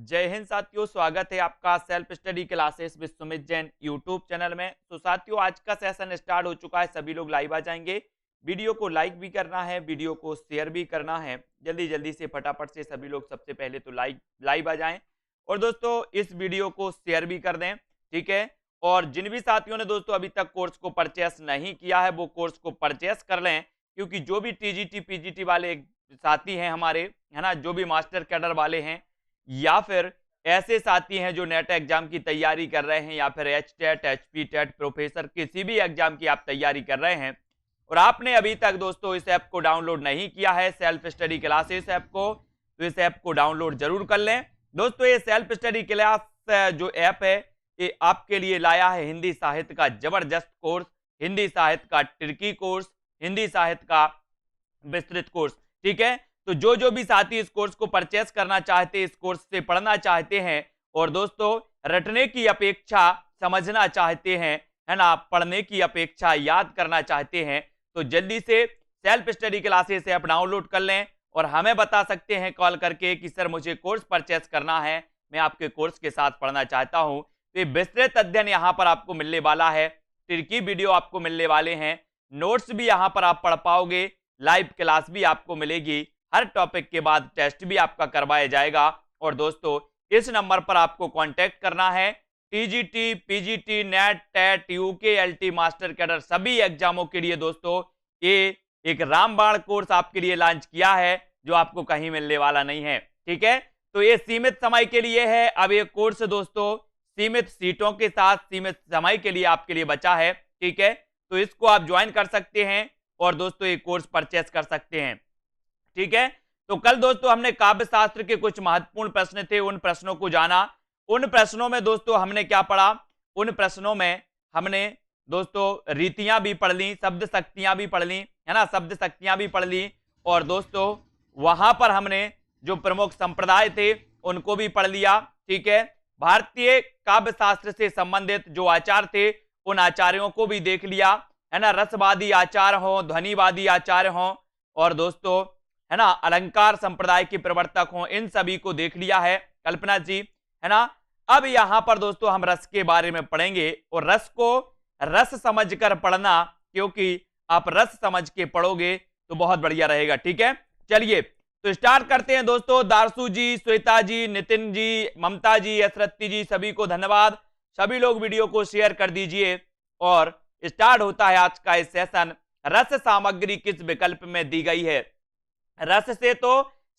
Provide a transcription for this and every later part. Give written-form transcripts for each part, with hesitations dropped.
जय हिंद साथियों, स्वागत है आपका self study classes with Sumit Jain YouTube channel में। तो साथियों, आज का सेशन स्टार्ट हो चुका है। सभी लोग लाइव आ जाएंगे। वीडियो को लाइक भी करना है, वीडियो को शेयर भी करना है। जल्दी जल्दी से फटाफट से सभी लोग सबसे पहले तो लाइव आ जाएं और दोस्तों इस वीडियो को शेयर भी कर दें, ठीक है। और जिन भी साथियों ने दोस्तों अभी तक कोर्स को परचेस नहीं किया है वो कोर्स को परचेस कर लें, क्योंकि जो भी टीजीटी पीजीटी वाले साथी हैं हमारे, है ना, जो भी मास्टर कैडर वाले हैं या फिर ऐसे साथी हैं जो नेट एग्जाम की तैयारी कर रहे हैं या फिर H TET HP TET professor किसी भी एग्जाम की आप तैयारी कर रहे हैं और आपने अभी तक दोस्तों इस ऐप को डाउनलोड नहीं किया है, सेल्फ स्टडी क्लासेस ऐप को, तो इस ऐप को डाउनलोड जरूर कर लें। दोस्तों ये सेल्फ स्टडी क्लास जो ऐप है ये आपके लिए लाया है हिंदी साहित्य का जबरदस्त कोर्स, हिंदी साहित्य का ट्रिकी कोर्स, हिंदी साहित्य का विस्तृत कोर्स, ठीक है। तो जो भी साथी इस कोर्स को परचेस करना चाहते हैं, इस कोर्स से पढ़ना चाहते हैं और दोस्तों रटने की अपेक्षा समझना चाहते हैं, है ना, पढ़ने की अपेक्षा याद करना चाहते हैं, तो जल्दी से self study classes app download कर लें और हमें बता सकते हैं कॉल करके कि सर मुझे कोर्स परचेस करना है, मैं आपके कोर्स के साथ पढ़ना चाहता हूं। तो ये विस्तृत अध्ययन यहाँ पर आपको मिलने वाला है, ट्रिकी वीडियो आपको मिलने वाले हैं, नोट्स भी यहाँ पर आप पढ़ पाओगे, लाइव क्लास भी आपको मिलेगी, हर टॉपिक के बाद टेस्ट भी आपका करवाया जाएगा। और दोस्तों इस नंबर पर आपको कांटेक्ट करना है। TGT PGT NET TET UK LT master cadre सभी एग्जामों के लिए दोस्तों ये एक रामबाण कोर्स आपके लिए लॉन्च किया है जो आपको कहीं मिलने वाला नहीं है, ठीक है। तो ये सीमित समय के लिए है। अब ये कोर्स दोस्तों सीमित सीटों के साथ सीमित समय के लिए आपके लिए बचा है, ठीक है। तो इसको आप ज्वाइन कर सकते हैं और दोस्तों ये कोर्स परचेस कर सकते हैं, ठीक है। तो कल दोस्तों हमने काव्य शास्त्र के कुछ महत्वपूर्ण प्रश्न थे, उन प्रश्नों को जाना। उन प्रश्नों में दोस्तों हमने क्या पढ़ा, उन प्रश्नों में हमने दोस्तों रीतियां भी पढ़ ली, शब्द शक्तियां भी पढ़ ली, है ना, शब्द शक्तियां भी पढ़ ली और दोस्तों वहां पर हमने जो प्रमुख संप्रदाय थे उनको भी पढ़ लिया, ठीक है। भारतीय काव्य शास्त्र से संबंधित जो आचार थे उन आचार्यों को भी देख लिया, है ना, रसवादी आचार हो, ध्वनिवादी आचार हो और दोस्तों है ना अलंकार संप्रदाय के प्रवर्तक हों, इन सभी को देख लिया है कल्पना जी, है ना। अब यहां पर दोस्तों हम रस के बारे में पढ़ेंगे और रस को रस समझकर पढ़ना, क्योंकि आप रस समझ के पढ़ोगे तो बहुत बढ़िया रहेगा, ठीक है। चलिए तो स्टार्ट करते हैं दोस्तों। दारसू जी, श्वेता जी, नितिन जी, ममता जी, यसरत्ती जी, सभी को धन्यवाद। सभी लोग वीडियो को शेयर कर दीजिए और स्टार्ट होता है आज का इस सेशन। रस सामग्री किस विकल्प में दी गई है? रस से तो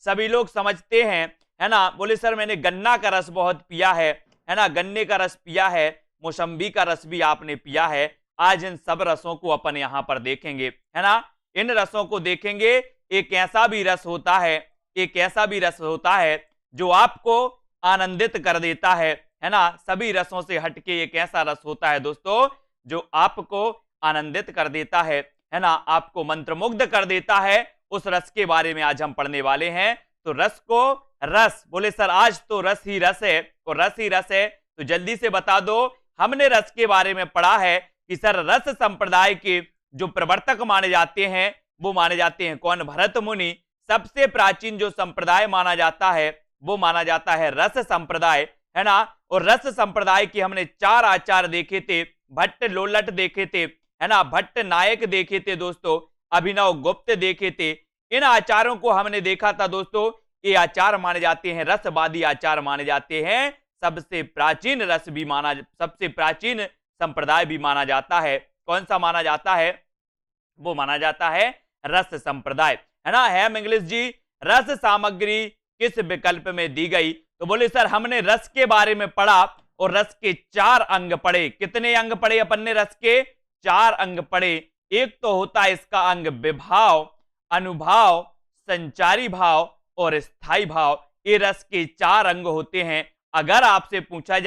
सभी लोग समझते हैं, है ना, बोले सर मैंने गन्ना का रस बहुत पिया है ना, गन्ने का रस पिया है, मौसम्बी का रस भी आपने पिया है। आज इन सब रसों को अपन यहां पर देखेंगे, है ना, इन रसों को देखेंगे। एक ऐसा भी रस होता है, एक ऐसा भी रस होता है जो आपको आनंदित कर देता है ना। सभी रसों से हटके एक ऐसा रस होता है दोस्तों जो आपको आनंदित कर देता है ना, आपको मंत्रमुग्ध कर देता है। उस रस के बारे में आज हम पढ़ने वाले हैं। तो रस को रस बोले सर आज तो रस ही रस है और रस ही रस है, तो जल्दी से बता दो। हमने रस के बारे में पढ़ा है कि सर रस संप्रदाय के जो प्रवर्तक माने जाते हैं वो माने जाते हैं कौन? भरत मुनि। सबसे प्राचीन जो संप्रदाय माना जाता है वो माना जाता है रस संप्रदाय, है ना। और रस संप्रदाय के हमने 4 आचार देखे थे, भट्ट लोलट देखे थे, है ना, भट्ट नायक देखे थे दोस्तों, अभिनव गुप्त देखे थे। इन आचारों को हमने देखा था दोस्तों, ये आचार माने जाते हैं रसवादी आचार माने जाते हैं। सबसे प्राचीन रस भी माना, सबसे प्राचीन संप्रदाय भी माना जाता है। कौन सा माना जाता है? वो माना जाता है रस संप्रदाय, है ना। हेम इंग्लिश जी, रस सामग्री किस विकल्प में दी गई? तो बोले सर हमने रस के बारे में पढ़ा और रस के 4 अंग पढ़े। कितने अंग पढ़े अपन ने? रस के 4 अंग पढ़े। एक तो होता है इसका अंग विभाव, अनुभाव, संचारी भाव और स्थायी भाव। ये रस के 4 अंग होते हैं। अगर आपसे पूछा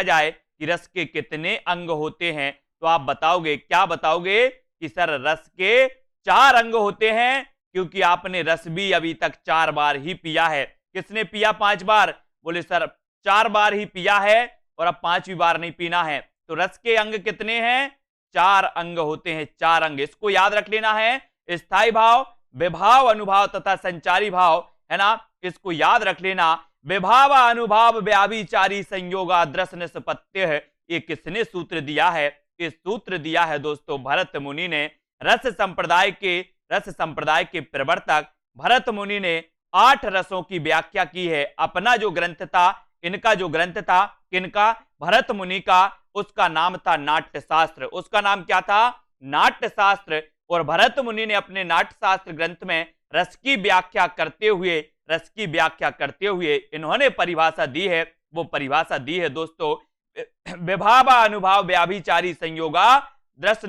जाए कि रस के कितने अंग होते हैं तो आप बताओगे, क्या बताओगे? कि सर रस के 4 अंग होते हैं, क्योंकि आपने रस भी अभी तक 4 बार ही पिया है। किसने पिया 5 बार? बोले सर 4 बार ही पिया है और अब 5वीं बार नहीं पीना है। तो रस के अंग कितने हैं? 4 अंग होते हैं, 4 अंग। इसको याद रख लेना है। स्थायी भाव, विभाव, अनुभाव तथा संचारी भाव, है ना, इसको याद रख लेना। विभाव अनुभाव व्याभिचारी संयोगाद्रस निष्पत्ति है, ये किसने सूत्र दिया है? ये सूत्र दिया है दोस्तों भरत मुनि ने। रस संप्रदाय के प्रवर्तक भरत मुनि ने 8 रसों की व्याख्या की है। अपना जो ग्रंथ था, इनका जो ग्रंथ था, किनका? भरत मुनि का, उसका नाम था नाट्य शास्त्र। उसका नाम क्या था? नाट्य शास्त्र। और भरत मुनि ने अपने नाट्य शास्त्र ग्रंथ में रस की व्याख्या करते हुए इन्होंने परिभाषा दी है। वो परिभाषा दी है दोस्तों, विभाव अनुभाव व्याभिचारी संयोगा दृश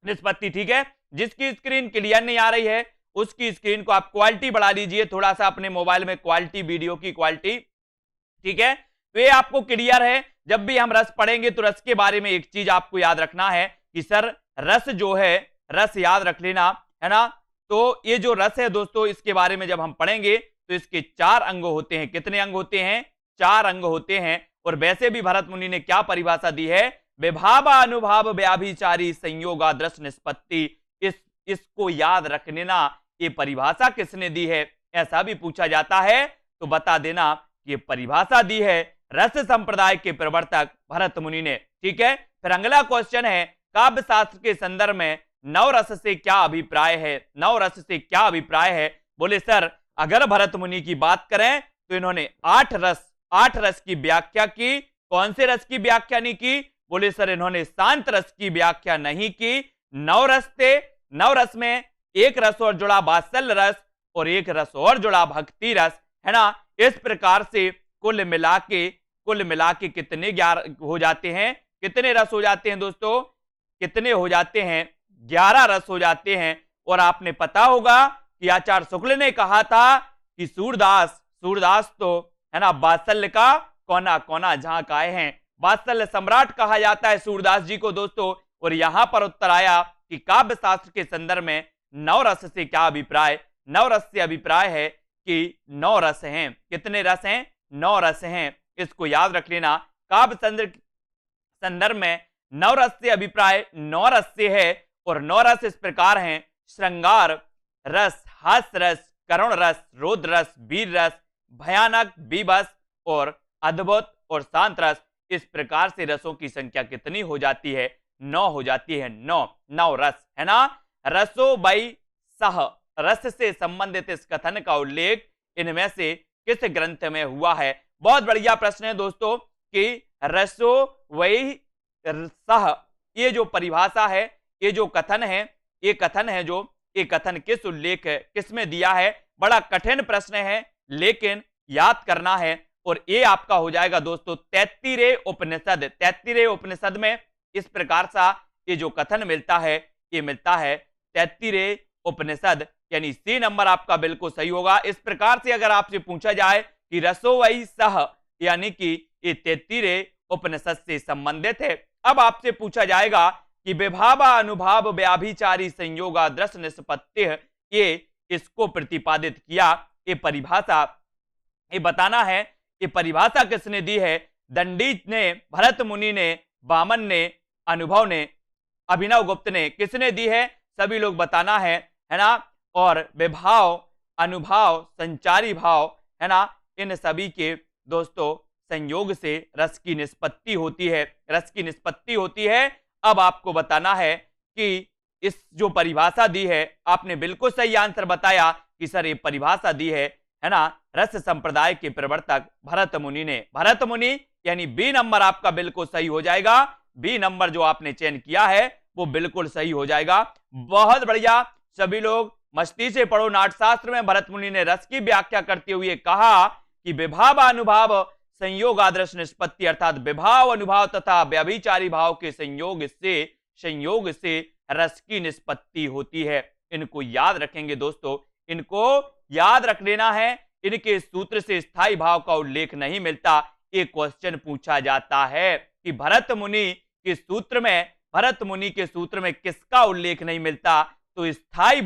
निष्पत्ति। ठीक है, जिसकी स्क्रीन क्लियर नहीं आ रही है उसकी स्क्रीन को आप क्वालिटी बढ़ा लीजिए थोड़ा सा अपने मोबाइल में, क्वालिटी, वीडियो की क्वालिटी। ठीक है, तो ये आपको क्लियर है। जब भी हम रस पढ़ेंगे तो रस के बारे में एक चीज आपको याद रखना है कि सर रस जो है, रस याद रख लेना है ना। तो ये जो रस है दोस्तों, इसके बारे में जब हम पढ़ेंगे तो इसके 4 अंग होते हैं। कितने अंग होते हैं? 4 अंग होते हैं। और वैसे भी भरत मुनि ने क्या परिभाषा दी है? विभाव अनुभाव व्याभिचारी संयोगाद्रस निष्पत्ति। इसको याद रख लेना। ये परिभाषा किसने दी है ऐसा भी पूछा जाता है तो बता देना कि ये परिभाषा दी है रस संप्रदाय के प्रवर्तक भरत मुनि ने। ठीक है, फिर अगला क्वेश्चन है, काव्य शास्त्र के संदर्भ में नवरस से क्या अभिप्राय है? नवरस से क्या अभिप्राय है? बोले सर अगर भरत मुनि की बात करें तो इन्होंने 8 रस की व्याख्या की। कौन से रस की व्याख्या नहीं की? बोले सर इन्होंने शांत रस की व्याख्या नहीं की। 9 रस थे। 9 रस में एक रस और जुड़ा वात्सल्य रस और एक रस और जुड़ा भक्ति रस, है ना। इस प्रकार से कुल मिला के कितने 11 हो जाते हैं? कितने रस हो जाते हैं दोस्तों? कितने हो जाते हैं? 11 रस हो जाते हैं। और आपने पता होगा कि आचार्य शुक्ल ने कहा था कि सूरदास तो है ना वात्सल्य का कोना कोना झांक आए हैं। वात्सल्य सम्राट कहा जाता है सूरदास जी को दोस्तों। और यहां पर उत्तर आया कि काव्य शास्त्र के संदर्भ में 9 रस से क्या अभिप्राय? 9 रस से अभिप्राय है कि 9 रस हैं। कितने रस हैं? 9 रस हैं। इसको याद रख लेना। काव्य संदर्भ में 9 रस से अभिप्राय 9 रस से है। और 9 रस इस प्रकार हैं, श्रृंगार रस, हास्य रस, करुण रस, रौद्र रस, वीर रस, भयानक, बीभत्स और अद्भुत और शांत रस। इस प्रकार से रसों की संख्या कितनी हो जाती है? 9 हो जाती है। 9 रस, है ना। रसो वै सह, रस से संबंधित इस कथन का उल्लेख इनमें से किस ग्रंथ में हुआ है? बहुत बढ़िया प्रश्न है दोस्तों कि रसो वै सह, ये जो परिभाषा है, ये जो कथन है, ये कथन किस उल्लेख है, किसमें दिया है? बड़ा कठिन प्रश्न है लेकिन याद करना है। और ये आपका हो जाएगा दोस्तों 33 उपनिषद। 33 उपनिषद में इस प्रकार सा ये जो कथन मिलता है, ये मिलता है 33 उपनिषद, यानी सी नंबर आपका बिल्कुल सही होगा। इस प्रकार से अगर आपसे पूछा जाए कि रसो वै सह, यानी कि ये 33 उपनिषद से संबंधित है। अब आपसे पूछा जाएगा कि विभाव अनुभाव व्याभिचारी संयोगाद्रस निष्पत्ति, ये इसको प्रतिपादित किया, ये परिभाषा, ये बताना है ये परिभाषा किसने दी है? दंडी ने, भरत मुनि ने, वामन ने, अनुभव ने, अभिनव गुप्त ने, किसने दी है? सभी लोग बताना है ना। और विभाव, अनुभाव, संचारी भाव, है ना, इन सभी के दोस्तों संयोग से रस की निष्पत्ति होती है। रस की निष्पत्ति होती है। अब आपको बताना है कि इस जो परिभाषा दी है, आपने बिल्कुल सही आंसर बताया कि सर ये परिभाषा दी है ना, रस संप्रदाय के प्रवर्तक भरत मुनि ने। भरत मुनि यानी बी नंबर आपका बिल्कुल सही हो जाएगा। बी नंबर जो आपने चयन किया है वो बिल्कुल सही हो जाएगा। बहुत बढ़िया, सभी लोग मस्ती से पढ़ो। नाट्यशास्त्र में भरत मुनि ने रस की व्याख्या करते हुए कहा कि विभाव अनुभाव संयोग आदर्श निष्पत्ति, अर्थात विभाव अनुभाव तथा व्यभिचारी भाव के संयोग से रस की निष्पत्ति होती है। इनको याद रखेंगे दोस्तों, इनको याद रख लेना है। इनके सूत्र से स्थायी भाव का उल्लेख नहीं मिलता। एक क्वेश्चन पूछा जाता है कि भरत मुनि के सूत्र में किसका उल्लेख नहीं मिलता? तो स्थायी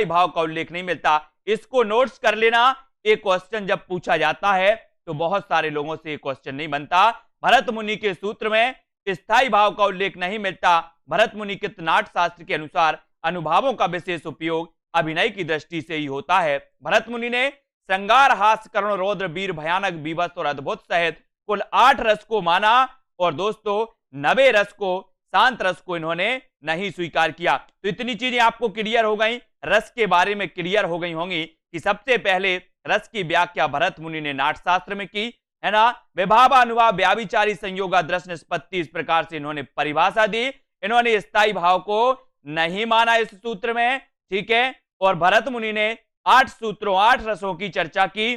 भाव का उल्लेख नहीं मिलता। इसको नोट्स कर लेना। एक क्वेश्चन जब पूछा जाता है तो बहुत सारे लोगों से क्वेश्चन नहीं बनता। भरत मुनि के सूत्र में स्थायी भाव का उल्लेख नहीं मिलता। भरत मुनि के नाट्य शास्त्र के अनुसार अनुभावों का विशेष उपयोग अभिनय की दृष्टि से ही होता है। भरत मुनि ने श्रृंगार, हास्य, करुण, रौद्र, वीर, भयानक, बीभत्स और अद्भुत सहित कुल 8 रस को माना और दोस्तों 90 रस को, शांत रस को इन्होंने नहीं स्वीकार किया। तो इतनी चीजें आपको क्लियर हो गई, रस के बारे में क्लियर हो गई होंगी कि सबसे पहले रस की व्याख्या भरत मुनि ने नाट्यशास्त्र में की, है ना। विभाव, अनुभाव, व्याभिचारी, संयोग, दृश्य, निष्पत्ति, इस प्रकार से इन्होंने परिभाषा दी। इन्होंने स्थायी भाव को नहीं माना इस सूत्र में, ठीक है। और भरत मुनि ने 8 सूत्रों, 8 रसों की चर्चा की,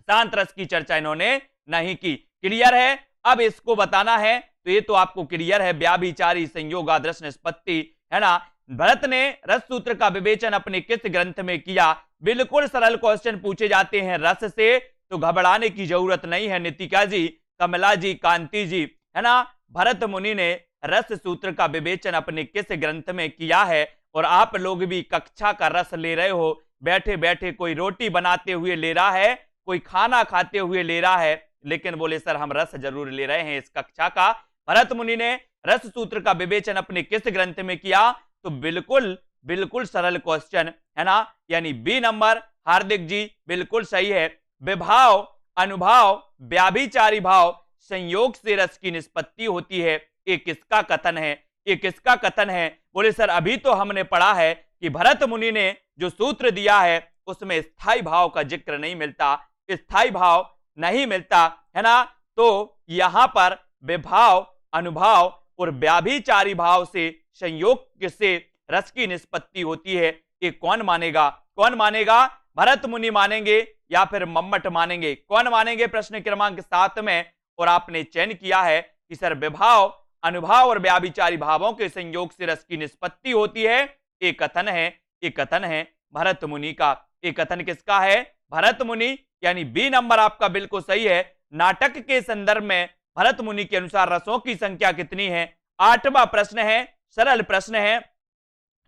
शांत रस की चर्चा इन्होंने नहीं की। क्लियर है? अब इसको बताना है, तो ये तो आपको क्लियर है, व्याभिचारी, संयोग, दृश्य, निष्पत्ति, है ना। भरत ने रस सूत्र का विवेचन अपने किस ग्रंथ में किया? बिल्कुल सरल क्वेश्चन पूछे जाते हैं रस से, तो घबराने की जरूरत नहीं है। नितिका जी, कमला जी, कांति जी, है ना। भरत मुनि ने रस सूत्र का विवेचन अपने किस ग्रंथ में किया है? और आप लोग भी कक्षा का रस ले रहे हो, बैठे बैठे कोई रोटी बनाते हुए ले रहा है, कोई खाना खाते हुए ले रहा है, लेकिन बोले सर हम रस जरूर ले रहे हैं इस कक्षा का। भरत मुनि ने रस सूत्र का विवेचन अपने किस ग्रंथ में किया? तो बिल्कुल बिल्कुल सरल क्वेश्चन, है ना, यानी बी नंबर। हार्दिक जी बिल्कुल सही है। विभाव, अनुभाव, व्याभिचारी भाव, संयोग से रस की निष्पत्ति होती है, ये किसका कथन है? ये किसका कथन है? बोले सर अभी तो हमने पढ़ा है कि भरत मुनि ने जो सूत्र दिया है उसमें स्थायी भाव का जिक्र नहीं मिलता, स्थायी भाव नहीं मिलता, है ना। तो यहां पर विभाव, अनुभाव और व्याभिचारी भाव से संयोग से रस की निष्पत्ति होती है, ये कौन मानेगा? कौन मानेगा? भरत मुनि मानेंगे या फिर मम्मट मानेंगे? कौन मानेंगे? प्रश्न क्रमांक 7 में। और आपने चयन किया है कि सर विभाव, अनुभाव और व्याभिचारी भावों के संयोग से रस की निष्पत्ति होती है, ये कथन है, ये कथन है भरत मुनि का। ये कथन किसका है? भरत मुनि, यानी बी नंबर आपका बिल्कुल सही है। नाटक के संदर्भ में भरत मुनि के अनुसार रसों की संख्या कितनी है? 8वां प्रश्न है, सरल प्रश्न है,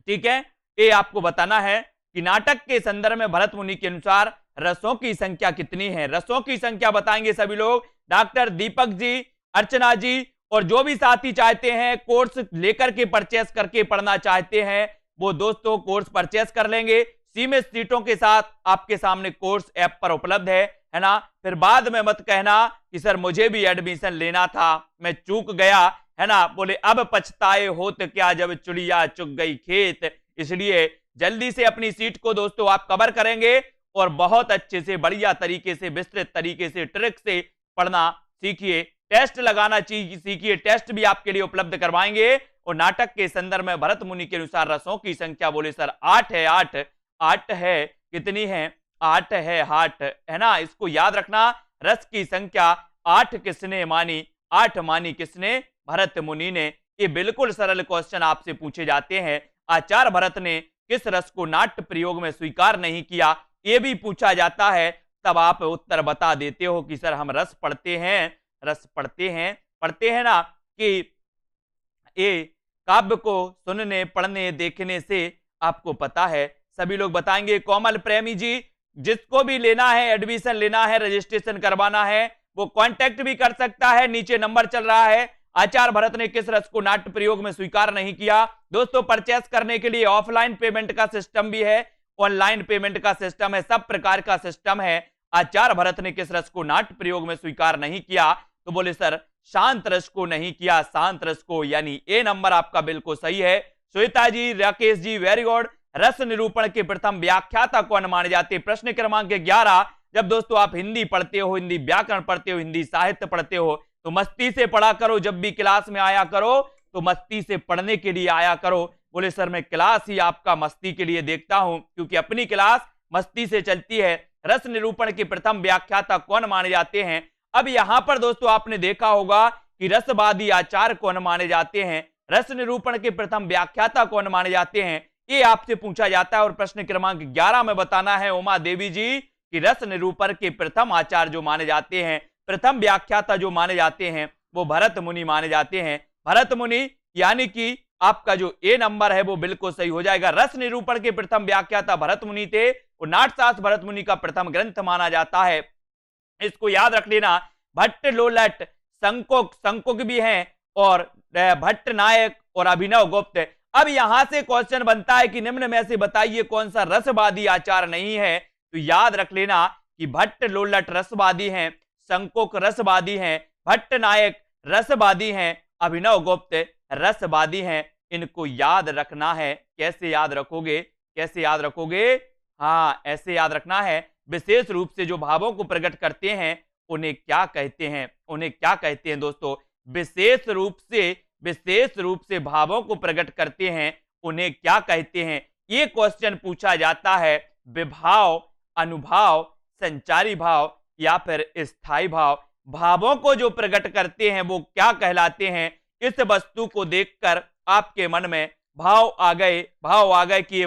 ठीक है। ये आपको बताना है कि नाटक के संदर्भ में भरत मुनि के अनुसार रसों की संख्या कितनी है। रसों की संख्या बताएंगे सभी लोग, डॉक्टर दीपक जी, अर्चना जी, और जो भी साथी चाहते हैं कोर्स लेकर के परचेस करके पढ़ना चाहते हैं, वो दोस्तों कोर्स परचेस कर लेंगे। सीमित सीटों के साथ आपके सामने कोर्स ऐप पर उपलब्ध है ना। फिर बाद में मत कहना कि सर मुझे भी एडमिशन लेना था, मैं चूक गया, है ना। बोले अब पछताए होत क्या जब चुड़िया चुग गई खेत। इसलिए जल्दी से अपनी सीट को दोस्तों आप कवर करेंगे और बहुत अच्छे से, बढ़िया तरीके से, विस्तृत तरीके से, ट्रिक से पढ़ना सीखिए, टेस्ट लगाना सीखिए। टेस्ट भी आपके लिए उपलब्ध करवाएंगे। और नाटक के संदर्भ में भरत मुनि के अनुसार रसों की संख्या बोले सर 8 है। 8 है, कितनी है? 8 है, 8 है ना। इसको याद रखना, रस की संख्या 8 किसने मानी? 8 मानी किसने? भरत मुनि ने। ये बिल्कुल सरल क्वेश्चन आपसे पूछे जाते हैं। आचार्य भरत ने किस रस को नाट्य प्रयोग में स्वीकार नहीं किया, ये भी पूछा जाता है। तब आप उत्तर बता देते हो कि सर हम रस पढ़ते हैं, रस पढ़ते हैं ना, कि ये काव्य को सुनने, पढ़ने, देखने से आपको पता है। सभी लोग बताएंगे। कोमल प्रेमी जी, जिसको भी लेना है, एडमिशन लेना है, रजिस्ट्रेशन करवाना है, वो कांटेक्ट भी कर सकता है, नीचे नंबर चल रहा है। आचार्य भरत ने किस रस को नाट्य प्रयोग में स्वीकार नहीं किया? दोस्तों परचेस करने के लिए ऑफलाइन पेमेंट का सिस्टम भी है, ऑनलाइन पेमेंट का सिस्टम है, सब प्रकार का सिस्टम है। आचार्य भरत ने किस रस को नाट्य प्रयोग में स्वीकार नहीं किया? तो बोले सर शांत रस को नहीं किया, शांत रस को, यानी ए नंबर आपका बिल्कुल सही है। श्वेता जी, राकेश जी, वेरी गुड। रस निरूपण के प्रथम व्याख्याता कौन माने जाते? प्रश्न क्रमांक 11। जब दोस्तों आप हिंदी पढ़ते हो, हिंदी व्याकरण पढ़ते हो, हिंदी साहित्य पढ़ते हो, तो मस्ती से पढ़ा करो। जब भी क्लास में आया करो तो मस्ती से पढ़ने के लिए आया करो। बोले सर मैं क्लास ही आपका मस्ती के लिए देखता हूं, क्योंकि अपनी क्लास मस्ती से चलती है। रस निरूपण के प्रथम व्याख्याता कौन माने जाते हैं? अब यहां पर दोस्तों आपने देखा होगा कि रसवादी आचार्य कौन माने जाते हैं, रस निरूपण के प्रथम व्याख्याता कौन माने जाते हैं, ये आपसे पूछा जाता है। और प्रश्न क्रमांक 11 में बताना है उमा देवी जी कि रस निरूपण के प्रथम आचार्य जो माने जाते हैं, प्रथम व्याख्याता जो माने जाते हैं, वो भरत मुनि माने जाते हैं। भरत मुनि, यानी कि आपका जो ए नंबर है वो बिल्कुल सही हो जाएगा। रस निरूपण के प्रथम व्याख्याता भरत मुनि थे और नाट्यशास्त्र भरत मुनि का प्रथम ग्रंथ माना जाता है। इसको याद रख लेना। भट्ट, लोलट, संकुक भी हैं, और भट्ट नायक और अभिनव गुप्त। अब यहां से क्वेश्चन बनता है कि निम्न में से बताइए कौन सा रसवादी आचार्य नहीं है? तो याद रख लेना कि भट्ट लोल्लट रसवादी हैं, शंकोक रसवादी हैं, भट्ट नायक रसवादी हैं, अभिनव गुप्त रसवादी हैं। इनको याद रखना है। कैसे याद रखोगे? कैसे याद रखोगे? हाँ, ऐसे याद रखना है। विशेष रूप से जो भावों को प्रकट करते हैं उन्हें क्या कहते हैं? उन्हें क्या कहते हैं दोस्तों? विशेष रूप से भावों को प्रकट करते हैं उन्हें क्या कहते हैं? ये क्वेश्चन पूछा जाता है। विभाव, अनुभाव, संचारी भाव या फिर स्थायी भाव। भावों को जो प्रकट करते हैं वो क्या कहलाते हैं? इस वस्तु को देखकर आपके मन में भाव आ गए कि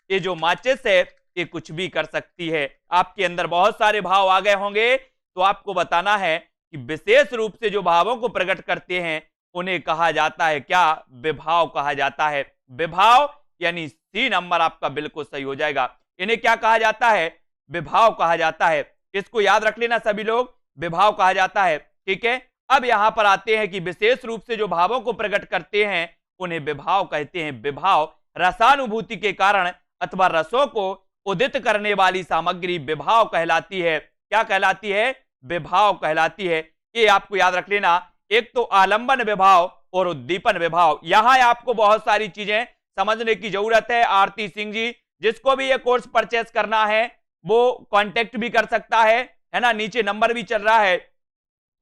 ये जो माचिस है ये कुछ भी कर सकती है। आपके अंदर बहुत सारे भाव आ गए होंगे, तो आपको बताना है कि विशेष रूप से जो भावों को प्रकट करते हैं उन्हें कहा जाता है क्या? विभाव कहा जाता है। विभाव यानी सी नंबर आपका बिल्कुल सही हो जाएगा। इन्हें क्या कहा जाता है? विभाव कहा जाता है। इसको याद रख लेना सभी लोग, विभाव कहा जाता है। ठीक है, अब यहां पर आते हैं कि विशेष रूप से जो भावों को प्रकट करते हैं उन्हें विभाव कहते हैं। विभाव रसानुभूति के कारण अथवा रसों को उदित करने वाली सामग्री विभाव कहलाती है। क्या कहलाती है? विभाव कहलाती है। ये आपको याद रख लेना। एक तो आलंबन विभाव और उद्दीपन विभाव। यहां आपको बहुत सारी चीजें समझने की जरूरत है। आरती सिंह जी, जिसको भी ये कोर्स परचेस करना है वो कांटेक्ट भी कर सकता है ना, नीचे नंबर भी चल रहा है।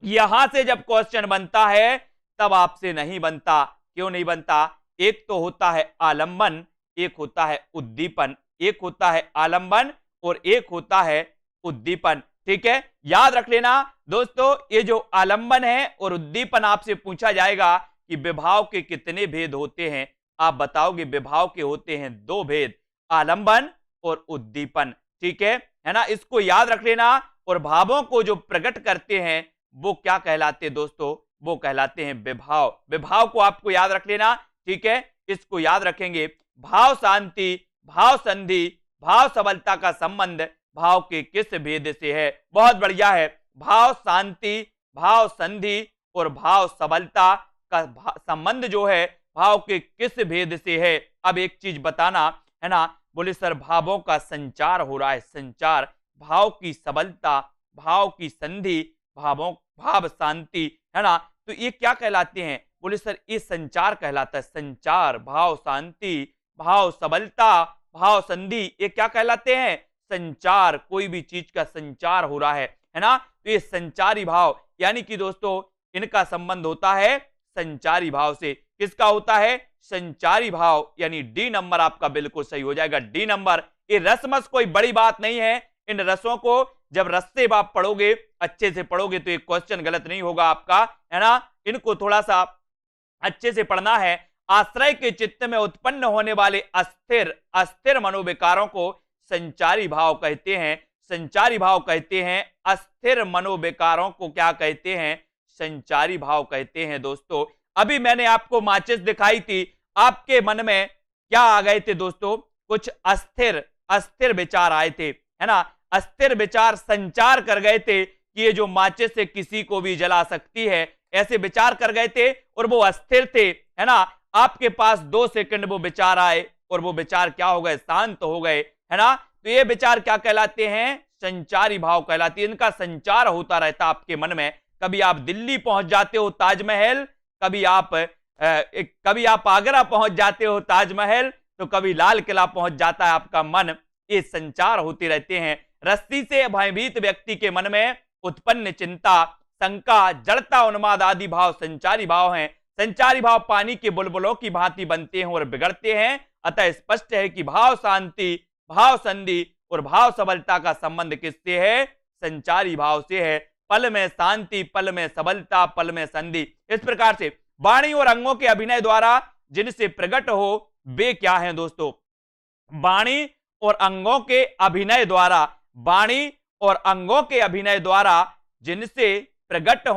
यहां से जब क्वेश्चन बनता है तब आपसे नहीं बनता। क्यों नहीं बनता? एक तो होता है आलंबन, एक होता है उद्दीपन। एक होता है आलंबन और एक होता है उद्दीपन। ठीक है, याद रख लेना दोस्तों। ये जो आलंबन है और उद्दीपन आपसे पूछा जाएगा कि विभाव के कितने भेद होते हैं। आप बताओगे विभाव के होते हैं 2 भेद, आलंबन और उद्दीपन। ठीक है ना, इसको याद रख लेना। और भावों को जो प्रकट करते हैं वो क्या कहलाते हैं दोस्तों? वो कहलाते हैं विभाव। विभाव को आपको याद रख लेना। ठीक है, इसको याद रखेंगे। भाव शांति, भाव संधि, भाव सबलता का संबंध भाव के किस भेद से है? बहुत बढ़िया है। भाव शांति, भाव संधि और भाव सबलता का संबंध जो है भाव के किस भेद से है? अब एक चीज बताना है ना, बोले सर भावों का संचार हो रहा है। संचार, भाव की सबलता, भाव की संधि, भाव शांति, है ना, तो ये क्या कहलाते हैं? बोले सर ये संचार कहलाता है। संचार, भाव शांति, भाव सबलता, भाव संधि, ये क्या कहलाते हैं? संचार। कोई भी चीज का संचार हो रहा है ना, तो ये संचारी भाव, यानी कि दोस्तों इनका संबंध होता है संचारी भाव से। किसका होता है? संचारी भाव, यानी डी नंबर आपका बिल्कुल सही हो जाएगा। D number. ये रसमस कोई बड़ी बात नहीं है। इन रसों को जब रस से आप पढ़ोगे, अच्छे से पढ़ोगे तो ये क्वेश्चन गलत नहीं होगा आपका, है ना। इनको थोड़ा सा अच्छे से पढ़ना है। आश्रय के चित्त में उत्पन्न होने वाले अस्थिर मनोविकारों को संचारी भाव कहते हैं। संचारी भाव कहते हैं। अस्थिर मनोविकारों को क्या कहते हैं? संचारी भाव कहते हैं। दोस्तों अभी मैंने आपको माचिस दिखाई थी, आपके मन में क्या आ गए थे दोस्तों? कुछ अस्थिर विचार आए थे, है ना। अस्थिर विचार संचार कर गए थे कि ये जो माचिस से किसी को भी जला सकती है, ऐसे विचार कर गए थे और वो अस्थिर थे, है ना। आपके पास 2 सेकंड वो विचार आए और वो विचार क्या हो गए? शांत हो गए, है ना। तो ये विचार क्या कहलाते हैं? संचारी भाव कहलाती है। इनका संचार होता रहता आपके मन में। कभी आप दिल्ली पहुंच जाते हो ताजमहल, कभी आप आगरा पहुंच जाते हो ताजमहल, तो कभी लाल किला पहुंच जाता है आपका मन। ये संचार होते रहते हैं। रस्सी से भयभीत व्यक्ति के मन में उत्पन्न चिंता, शंका, जड़ता, उन्माद आदि भाव संचारी भाव हैं। संचारी भाव पानी के बुलबुलों की भांति बनते हैं और बिगड़ते हैं। अतः स्पष्ट है कि भाव शांति, भाव संधि और भाव सबलता का संबंध किससे है? संचारी भाव से है। पल में शांति, पल में सबलता, पल में संधि। इस प्रकार से वाणी और अंगों के अभिनय द्वारा जिनसे प्रकट हो वे क्या हैं दोस्तों? वाणी और अंगों के अभिनय द्वारा, वाणी और अंगों के अभिनय द्वारा जिनसे प्रकट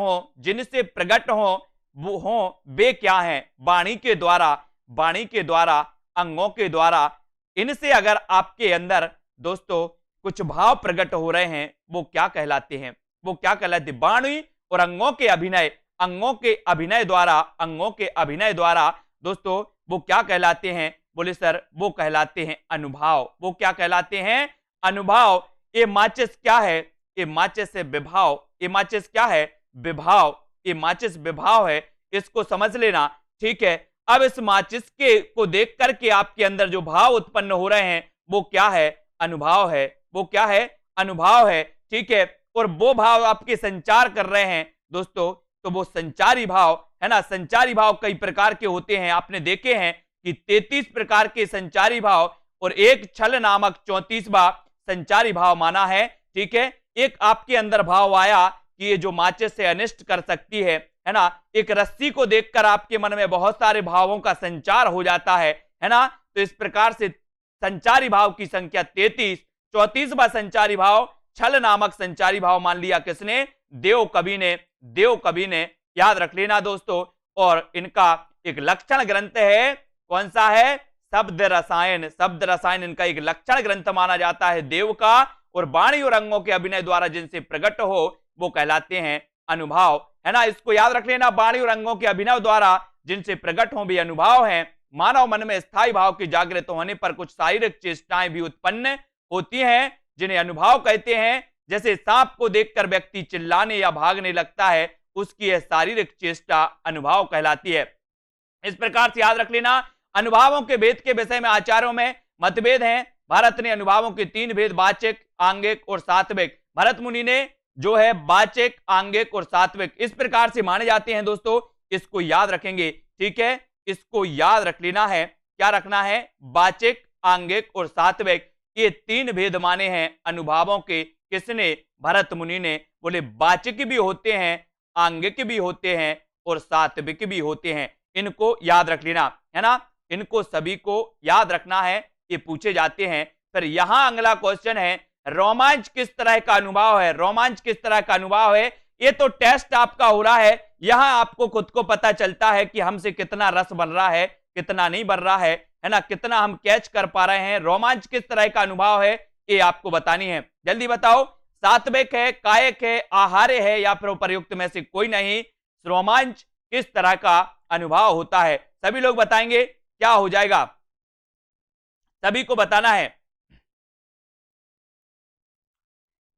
हो वो हो वे क्या हैं? वाणी के द्वारा, अंगों के द्वारा, इनसे अगर आपके अंदर दोस्तों कुछ भाव प्रकट हो रहे हैं वो क्या कहलाते हैं? वो क्या कहलाते? वाणी और अंगों के अभिनय द्वारा दोस्तों वो क्या कहलाते हैं? बोले सर वो कहलाते हैं अनुभाव। वो क्या कहलाते हैं? अनुभाव। ए माचिस क्या है? ए माचिस है विभाव। ए माचिस क्या है? विभाव। ए माचिस विभाव है, इसको समझ लेना, ठीक है। अब इस माचिस के को देख करके आपके अंदर जो भाव उत्पन्न हो रहे हैं वो क्या है? अनुभाव है। वो क्या है? अनुभाव है, ठीक है। और वो भाव आपके संचार कर रहे हैं दोस्तों, तो वो संचारी भाव है ना। संचारी भाव कई प्रकार के होते हैं, आपने देखे हैं कि 33 प्रकार के संचारी भाव और एक छल नामक 34वां संचारी भाव माना है, ठीक है। एक आपके अंदर भाव आया कि ये जो माचिस से अनिष्ट कर सकती है ना। एक रस्सी को देखकर आपके मन में बहुत सारे भावों का संचार हो जाता है ना। तो इस प्रकार से संचारी भाव की संख्या 33। 34वां संचारी भाव छल नामक संचारी भाव मान लिया किसने? देव कवि ने। देव कवि ने, याद रख लेना दोस्तों। और इनका एक लक्षण ग्रंथ है, कौन सा है? शब्द रसायन। शब्द रसायन इनका एक लक्षण ग्रंथ माना जाता है देव का। और वाणी और अंगों के अभिनय द्वारा जिनसे प्रकट हो वो कहलाते हैं अनुभाव, है ना। इसको याद रख लेना, वाणी और अंगों के अभिनय द्वारा जिनसे प्रकट हो भी अनुभाव हैं। मानव मन में स्थायी भाव के जागृत होने पर कुछ शारीरिक चेष्टाएं भी उत्पन्न होती हैं जिन्हें अनुभाव कहते हैं। जैसे सांप को देखकर व्यक्ति चिल्लाने या भागने लगता है, उसकी यह शारीरिक चेष्टा अनुभाव कहलाती है। इस प्रकार से याद रख लेना, अनुभावों के भेद के विषय में आचार्यों में मतभेद हैं। भारत ने अनुभावों के 3 भेद वाचिक, आंगिक और सात्विक, भरत मुनि ने जो है वाचिक, आंगिक और सात्विक इस प्रकार से माने जाते हैं दोस्तों। इसको याद रखेंगे, ठीक है। इसको याद रख लेना है, क्या रखना है? वाचिक, आंगिक और सात्विक, ये 3 भेद माने हैं अनुभावों के। किसने? भरत मुनि ने। बोले वाचिक भी होते हैं, आंगिक भी होते हैं और सात्विक भी होते हैं। इनको याद रख लेना, है ना। इनको सभी को याद रखना है, ये पूछे जाते हैं। फिर यहां अगला क्वेश्चन है, रोमांच किस तरह का अनुभाव है? रोमांच किस तरह का अनुभाव है? ये तो टेस्ट आपका हो रहा है, यहां आपको खुद को पता चलता है कि हमसे कितना रस बन रहा है, कितना नहीं बन रहा है ना, कितना हम कैच कर पा रहे हैं। रोमांच किस तरह का अनुभाव है ये आपको बतानी है, जल्दी बताओ। सात्विक है, कायक है, आहार्य है या फिर उपर्युक्त में से कोई नहीं? रोमांच किस तरह का अनुभव होता है? सभी लोग बताएंगे, क्या हो जाएगा? सभी को बताना है।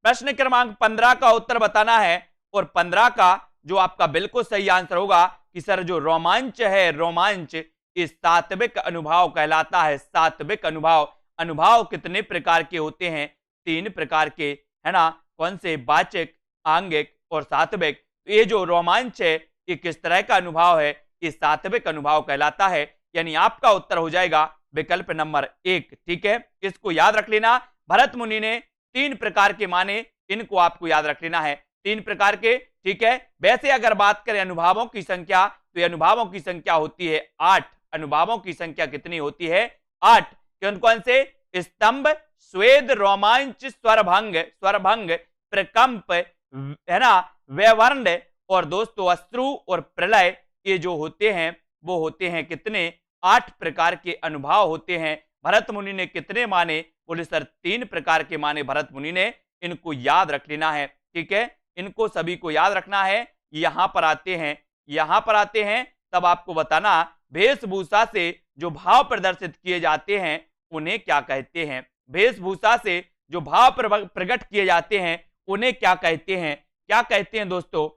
प्रश्न क्रमांक 15 का उत्तर बताना है। और 15 का जो आपका बिल्कुल सही आंसर होगा कि सर जो रोमांच है, रोमांच इस सात्विक अनुभाव कहलाता है। सात्विक अनुभाव। अनुभाव कितने प्रकार के होते हैं? 3 प्रकार के, है ना। कौन से? वाचिक, आंगिक और सात्विक। ये जो रोमांच है ये किस तरह का अनुभाव है? ये सात्विक अनुभाव कहलाता है। यानी आपका उत्तर हो जाएगा विकल्प नंबर 1, ठीक है। इसको याद रख लेना। भरत मुनि ने 3 प्रकार के माने, इनको आपको याद रख लेना है, 3 प्रकार के, ठीक है। वैसे अगर बात करें अनुभावों की संख्या, तो ये अनुभावों की संख्या होती है 8। अनुभावों की संख्या कितनी होती है? 8। कौन कौन से? स्तंभ, स्वेद, रोमांच, स्वरभंग, स्वरभंग, प्रकंप, है ना, वैवर्ण और दोस्तों अश्रु और प्रलय। ये जो होते हैं वो होते हैं कितने? 8 प्रकार के अनुभाव होते हैं। भरत मुनि ने कितने माने? बोले सर 3 प्रकार के माने भरत मुनि ने। इनको याद रख लेना है, ठीक है। इनको सभी को याद रखना है। यहां पर आते हैं, यहां पर आते हैं, तब आपको बताना वेशभूषा से जो भाव प्रदर्शित किए जाते हैं उन्हें क्या कहते हैं? वेशभूषा से जो भाव प्रकट किए जाते हैं उन्हें क्या कहते हैं? क्या कहते हैं दोस्तों?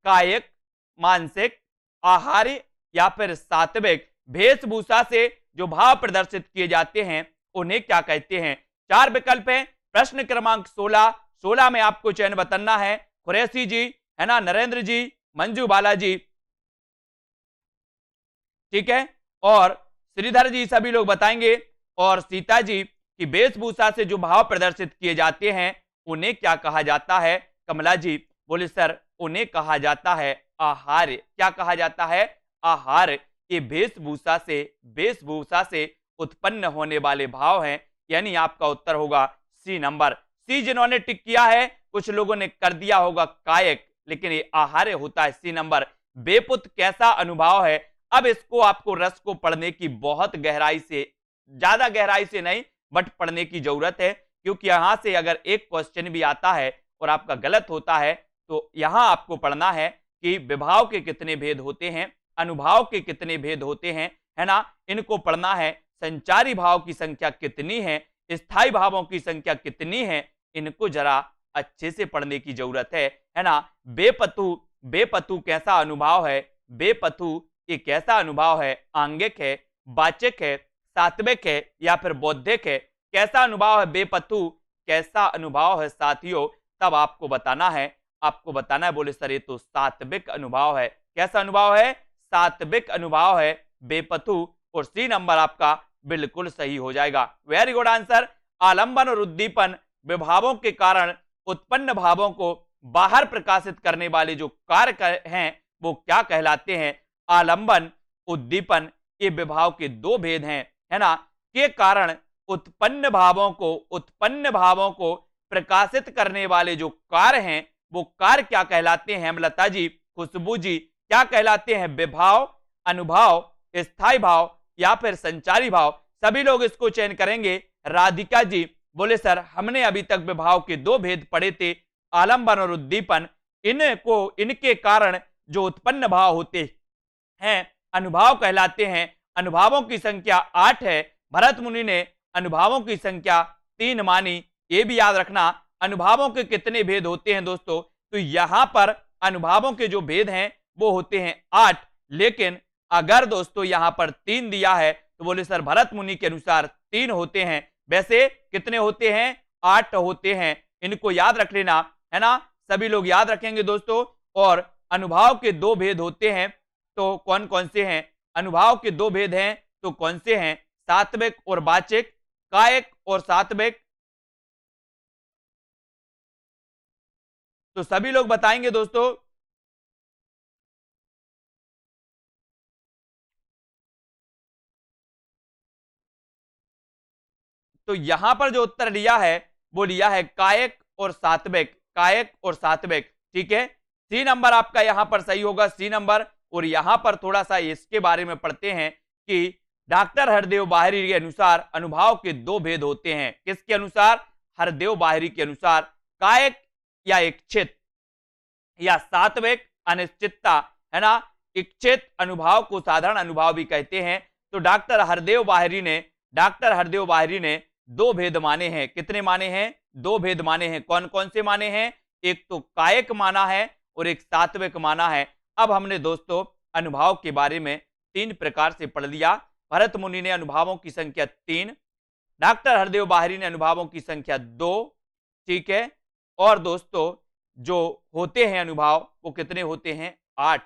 कायिक, मानसिक, आहार्य या फिर सात्विक। वेशभूषा से जो भाव प्रदर्शित किए जाते हैं उन्हें क्या कहते हैं? 4 विकल्प हैं। प्रश्न क्रमांक 16 में आपको चयन बताना है। कुरैशी जी, है ना, नरेंद्र जी, मंजू बाला जी, ठीक है, और श्रीधर जी, सभी लोग बताएंगे। और सीता जी की वेशभूषा से जो भाव प्रदर्शित किए जाते हैं उन्हें क्या कहा जाता है? कमला जी बोले सर उन्हें कहा जाता है आहार्य। क्या कहा जाता है? आहार्य। ये वेशभूषा से उत्पन्न होने वाले भाव हैं। यानी आपका उत्तर होगा सी नंबर। सी जिन्होंने टिक किया है, कुछ लोगों ने कर दिया होगा कायक, लेकिन ये आहार्य होता है, सी नंबर। बेपुत कैसा अनुभाव है? अब इसको आपको रस को पढ़ने की बहुत गहराई से, ज्यादा गहराई से नहीं बट पढ़ने की जरूरत है, क्योंकि यहां से अगर एक क्वेश्चन भी आता है और आपका गलत होता है तो यहां आपको पढ़ना है कि विभाव के कितने भेद होते हैं, अनुभाव के कितने भेद होते हैं, है ना। इनको पढ़ना है। संचारी भाव की संख्या कितनी है स्थायी भावों की संख्या कितनी है, इनको जरा अच्छे से पढ़ने की जरूरत है ना। बेपतु, बेपतु कैसा अनुभाव है, बेपतु ये कैसा अनुभाव है, आंगिक है, वाचक है, सात्विक है या फिर बौद्धिक है, कैसा अनुभाव है बेपतु, कैसा अनुभाव है साथियों, तब आपको बताना है, आपको बताना है। बोले सर ये तो सात्विक अनुभाव है, कैसा अनुभाव है, सात्विक अनुभाव है बेपतु, और सी नंबर आपका बिल्कुल सही हो जाएगा। Very good answer. आलंबन और उद्दीपन विभावों के कारण उत्पन्न भावों को बाहर प्रकाशित करने वाले जो कार्य हैं वो क्या कहलाते हैं। आलंबन, उद्दीपन ये विभाव के दो भेद हैं, है ना, के कारण उत्पन्न भावों को प्रकाशित करने वाले जो कार्य हैं वो कार्य क्या कहलाते हैं। हेमलता जी, खुशबू जी, क्या कहलाते हैं, विभाव, अनुभाव, स्थायी भाव या फिर संचारी भाव। सभी लोग इसको चयन करेंगे। राधिका जी बोले सर हमने अभी तक विभाव के दो भेद पढ़े थे, आलंबन और उद्दीपन, इनके कारण जो उत्पन्न भाव होते हैं अनुभाव कहलाते हैं। अनुभावों की संख्या 8 है। भरत मुनि ने अनुभावों की संख्या 3 मानी। ये भी याद रखना अनुभावों के कितने भेद होते हैं दोस्तों, तो यहां पर अनुभावों के जो भेद हैं वो होते हैं 8, लेकिन अगर दोस्तों यहां पर 3 दिया है तो बोले सर भरत मुनि के अनुसार 3 होते हैं। वैसे कितने होते हैं, 8 होते हैं। इनको याद रख लेना, है ना, सभी लोग याद रखेंगे दोस्तों। और अनुभाव के दो भेद होते हैं तो कौन कौन से हैं, अनुभाव के दो भेद हैं तो कौन से हैं, सात्विक और वाचिक, कायिक और सात्विक। तो सभी लोग बताएंगे दोस्तों। तो यहां पर जो उत्तर लिया है वो लिया है कायिक और सात्विक, कायिक और सात्विक, ठीक है। सी नंबर आपका यहां पर सही होगा, सी नंबर। और यहां पर थोड़ा सा इसके बारे में पढ़ते हैं कि डॉक्टर हरदेव बाहरी के अनुसार अनुभाव के दो भेद होते हैं। किसके अनुसार, हरदेव बाहरी के अनुसार, कायिक या इच्छित या सात्विक अनिश्चितता, है ना। इच्छित अनुभाव को साधारण अनुभाव भी कहते हैं। तो डॉक्टर हरदेव बाहरी ने दो भेद माने हैं। कितने माने हैं, दो भेद माने हैं। कौन कौन से माने हैं, एक तो कायिक माना है और एक सात्विक माना है। अब हमने दोस्तों अनुभाव के बारे में 3 प्रकार से पढ़ लिया। भरत मुनि ने अनुभावों की संख्या 3, डॉक्टर हरदेव बाहरी ने अनुभावों की संख्या 2, ठीक है। और दोस्तों जो होते हैं अनुभाव वो कितने होते हैं, 8,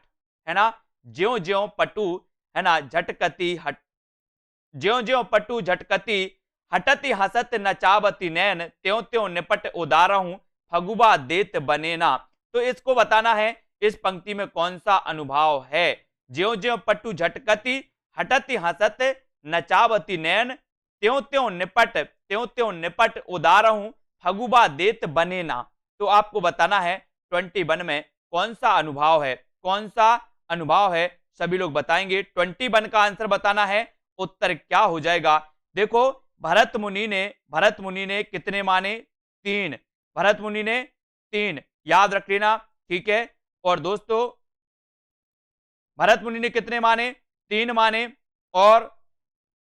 है ना। ज्यों ज्यों पटु, है ना, ज्यों ज्यों पटु झटकती हटती हसत नचावती नैन, त्यों त्यों निपट उदारहूं फगुबा देत बनेना। तो इसको बताना है इस पंक्ति में कौन सा अनुभाव है। ज्यों ज्यों पटु झटकती हटती हसत नचावती नैन, त्यों त्यों निपट उदारहूं फगुबा देत बनेना। तो आपको बताना है 21 में कौन सा अनुभाव है, कौन सा अनुभाव है, सभी लोग बताएंगे। 21 का आंसर बताना है। उत्तर क्या हो जाएगा, देखो भरत मुनि ने कितने माने, 3, भरत मुनि ने 3, याद रख लेना, ठीक है। और दोस्तों भरत मुनि ने कितने माने, 3 माने। और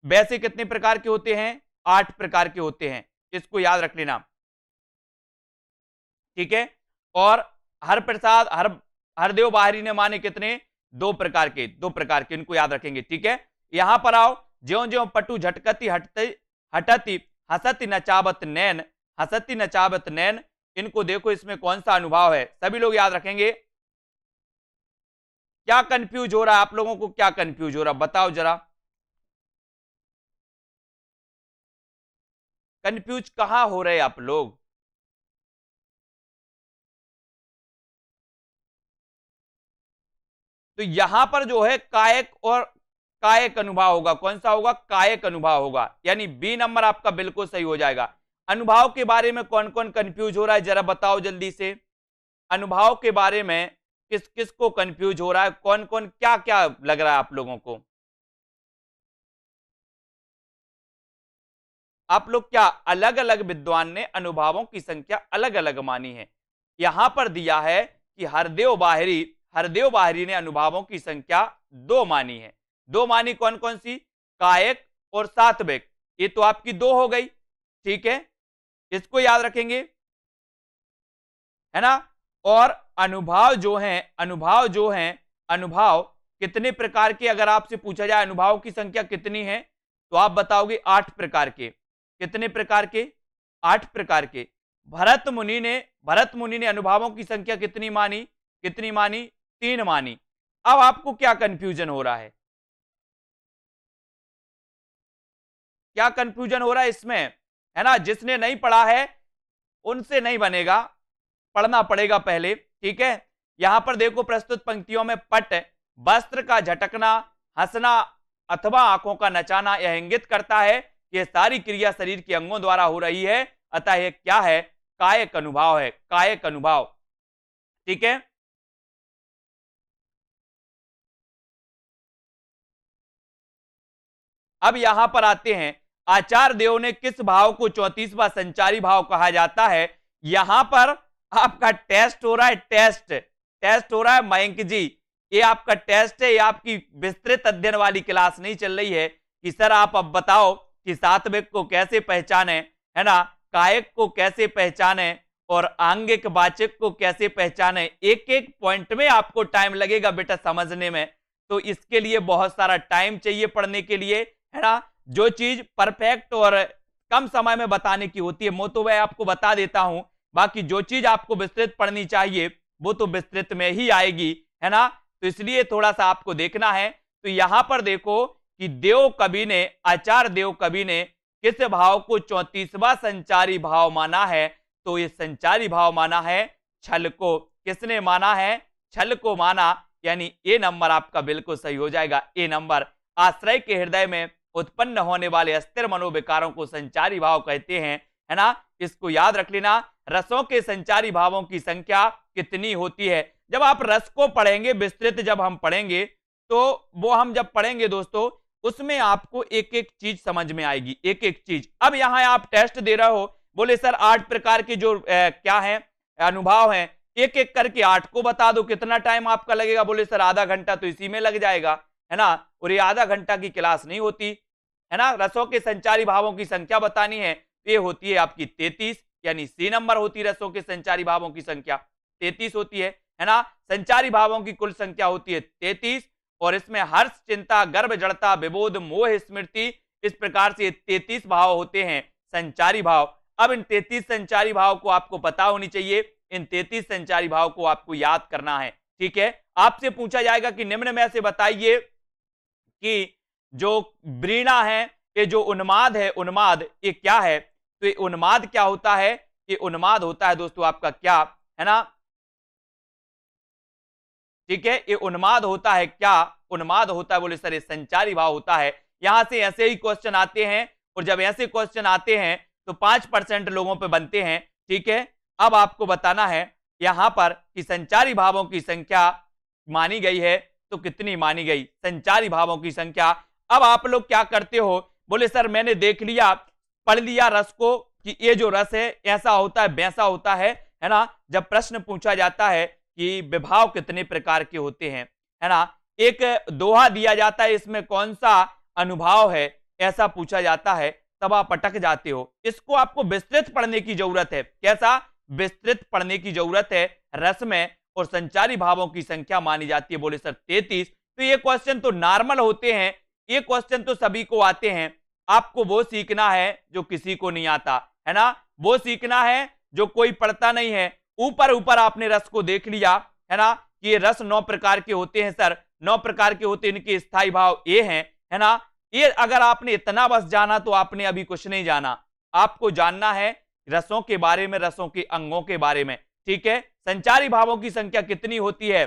वैसे कितने प्रकार के होते हैं, 8 प्रकार के होते हैं, इसको याद रख लेना, ठीक है। और हरदेव बाहरी ने माने कितने, 2 प्रकार के, इनको याद रखेंगे, ठीक है। यहां पर आओ, ज्यों ज्यों पटु झटकती हटती हसती नचावत नैन, हसती नचावत नैन, इनको देखो इसमें कौन सा अनुभाव है, सभी लोग याद रखेंगे। क्या कंफ्यूज हो रहा है आप लोगों को, क्या कंफ्यूज हो रहा बताओ जरा, कंफ्यूज कहां हो रहे आप लोग। तो यहां पर जो है कायिक अनुभाव होगा, कौन सा होगा, कायिक अनुभाव होगा, यानी बी नंबर आपका बिल्कुल सही हो जाएगा। अनुभाव के बारे में कौन कौन कंफ्यूज हो रहा है जरा बताओ जल्दी से। अनुभाव के बारे में किस किस को कंफ्यूज हो रहा है, कौन कौन क्या क्या लग रहा है आप लोगों को। आप लोग क्या अलग अलग विद्वान ने अनुभावों की संख्या अलग अलग मानी है। यहां पर दिया है कि हरदेव बाहरी ने अनुभावों की संख्या 2 मानी है। 2 मानी कौन कौन सी, कायिक और सात्विक, ये तो आपकी 2 हो गई। ठीक है, इसको याद रखेंगे, है ना। और अनुभाव जो हैं अनुभाव कितने प्रकार के, अगर आपसे पूछा जाए अनुभाव की संख्या कितनी है, तो आप बताओगे 8 प्रकार के। कितने प्रकार के? 8 प्रकार के। भरत मुनि ने अनुभावों की संख्या कितनी मानी? 3 मानी। अब आपको क्या कंफ्यूजन हो रहा है? क्या कंफ्यूजन हो रहा है इसमें, है ना। जिसने नहीं पढ़ा है उनसे नहीं बनेगा, पढ़ना पड़ेगा पहले, ठीक है। यहां पर देखो प्रस्तुत पंक्तियों में पट, वस्त्र का झटकना, हंसना अथवा आंखों का नचाना यह इंगित करता है कि यह सारी क्रिया शरीर के अंगों द्वारा हो रही है, अतः यह क्या है? कायिक अनुभाव है, कायिक अनुभाव, ठीक है। अब यहां पर आते हैं, आचार्य देव ने किस भाव को 34वां संचारी भाव कहा जाता है? यहां पर आपका टेस्ट हो रहा है, टेस्ट हो रहा है मयंक जी, ये आपका टेस्ट है, ये आपकी विस्तृत अध्ययन वाली क्लास नहीं चल रही है कि सर आप अब बताओ कि सात्विक को कैसे पहचाने, है ना, कायिक को कैसे पहचाने और आंगिक वाचक को कैसे पहचाने। एक एक पॉइंट में आपको टाइम लगेगा बेटा समझने में, तो इसके लिए बहुत सारा टाइम चाहिए पढ़ने के लिए, है ना। जो चीज परफेक्ट और कम समय में बताने की होती है वो तो मैं आपको बता देता हूं, बाकी जो चीज आपको विस्तृत पढ़नी चाहिए वो तो विस्तृत में ही आएगी, है ना। तो इसलिए थोड़ा सा आपको देखना है। तो यहां पर देखो कि आचार्य देव कवि ने किस भाव को 34वां संचारी भाव माना है? तो ये संचारी भाव माना है छल को। किसने माना है? छल को माना, यानी ए नंबर आपका बिल्कुल सही हो जाएगा, ए नंबर। आश्रय के हृदय में उत्पन्न होने वाले अस्थिर मनोविकारों को संचारी भाव कहते हैं, है ना। इसको याद रख लेना। रसों के संचारी भावों की संख्या कितनी होती है? जब आप रस को पढ़ेंगे विस्तृत, जब हम पढ़ेंगे तो वो हम जब पढ़ेंगे दोस्तों, उसमें आपको एक एक चीज समझ में आएगी, एक एक चीज। अब यहां आप टेस्ट दे रहे हो, बोले सर 8 प्रकार के जो क्या है अनुभाव हैं, एक एक करके 8 को बता दो, कितना टाइम आपका लगेगा? बोले सर आधा घंटा तो इसी में लग जाएगा, है ना। और ये आधा घंटा की क्लास नहीं होती, है ना। रसों के संचारी भावों की संख्या बतानी है, ये होती है आपकी 33, यानी सी नंबर होती है। रसों के संचारी भावों की संख्या 33 होती है ना। संचारी भावों की कुल संख्या होती है 33, और इसमें हर्ष, चिंता, गर्भ, जड़ता, विबोध, मोह, स्मृति, इस प्रकार से 33 भाव होते हैं संचारी भाव। अब इन 33 संचारी भाव को आपको पता होनी चाहिए, इन 33 संचारी भाव को आपको याद करना है, ठीक है। आपसे पूछा जाएगा कि निम्न में से बताइए कि जो ब्रीणा है, ये जो उन्माद है, उन्माद ये क्या है? तो ये उन्माद क्या होता है? ये उन्माद होता है दोस्तों आपका क्या, है ना, ठीक है। ये उन्माद होता है क्या? उन्माद होता है, बोले सर ये संचारी भाव होता है। यहां से ऐसे ही क्वेश्चन आते हैं, और जब ऐसे क्वेश्चन आते हैं तो 5% लोगों पे बनते हैं, ठीक है। अब आपको बताना है यहां पर कि संचारी भावों की संख्या मानी गई है, तो कितनी मानी गई संचारी भावों की संख्या? अब आप लोग क्या करते हो? बोले सर मैंने देख लिया, पढ़ लिया रस को कि ये जो रस है ऐसा होता है, वैसा होता है ना। जब प्रश्न पूछा जाता है कि विभाव कितने प्रकार के होते हैं, है ना, एक दोहा दिया जाता है, इसमें कौन सा अनुभाव है, ऐसा पूछा जाता है, तब आप अटक जाते हो। इसको आपको विस्तृत पढ़ने की जरूरत है। कैसा? विस्तृत पढ़ने की जरूरत है रस में, और संचारी भावों की संख्या मानी जाती है, बोले सर 33। तो ये क्वेश्चन तो नॉर्मल होते हैं, ये क्वेश्चन तो सभी को आते हैं। आपको वो सीखना है जो किसी को नहीं आता, है ना, वो सीखना है जो कोई पढ़ता नहीं है। ऊपर ऊपर आपने रस को देख लिया, है ना, कि ये रस 9 प्रकार के होते हैं सर, 9 प्रकार के होते हैं, इनके स्थायी भाव ये हैं, है ना। ये अगर आपने इतना बस जाना तो आपने अभी कुछ नहीं जाना, आपको जानना है रसों के बारे में, रसों के अंगों के बारे में, ठीक है। संचारी भावों की संख्या कितनी होती है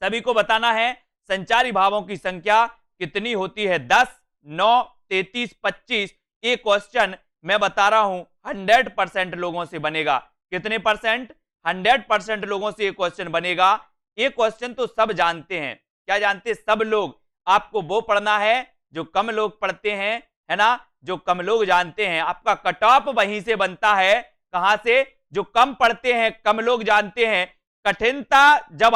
सभी को बताना है। संचारी भावों की संख्या कितनी होती है? 10, 9, 33, 25। ये क्वेश्चन मैं बता रहा हूं 100% लोगों से बनेगा। कितने परसेंट? 100% लोगों से ये क्वेश्चन बनेगा। ये क्वेश्चन तो सब जानते हैं। क्या जानते हैं? सब लोग। आपको वो पढ़ना है जो कम लोग पढ़ते हैं, है ना, जो कम लोग जानते हैं। आपका कट ऑफ वहीं से बनता है। कहां से? जो कम पढ़ते हैं, कम लोग जानते हैं। कठिनता जब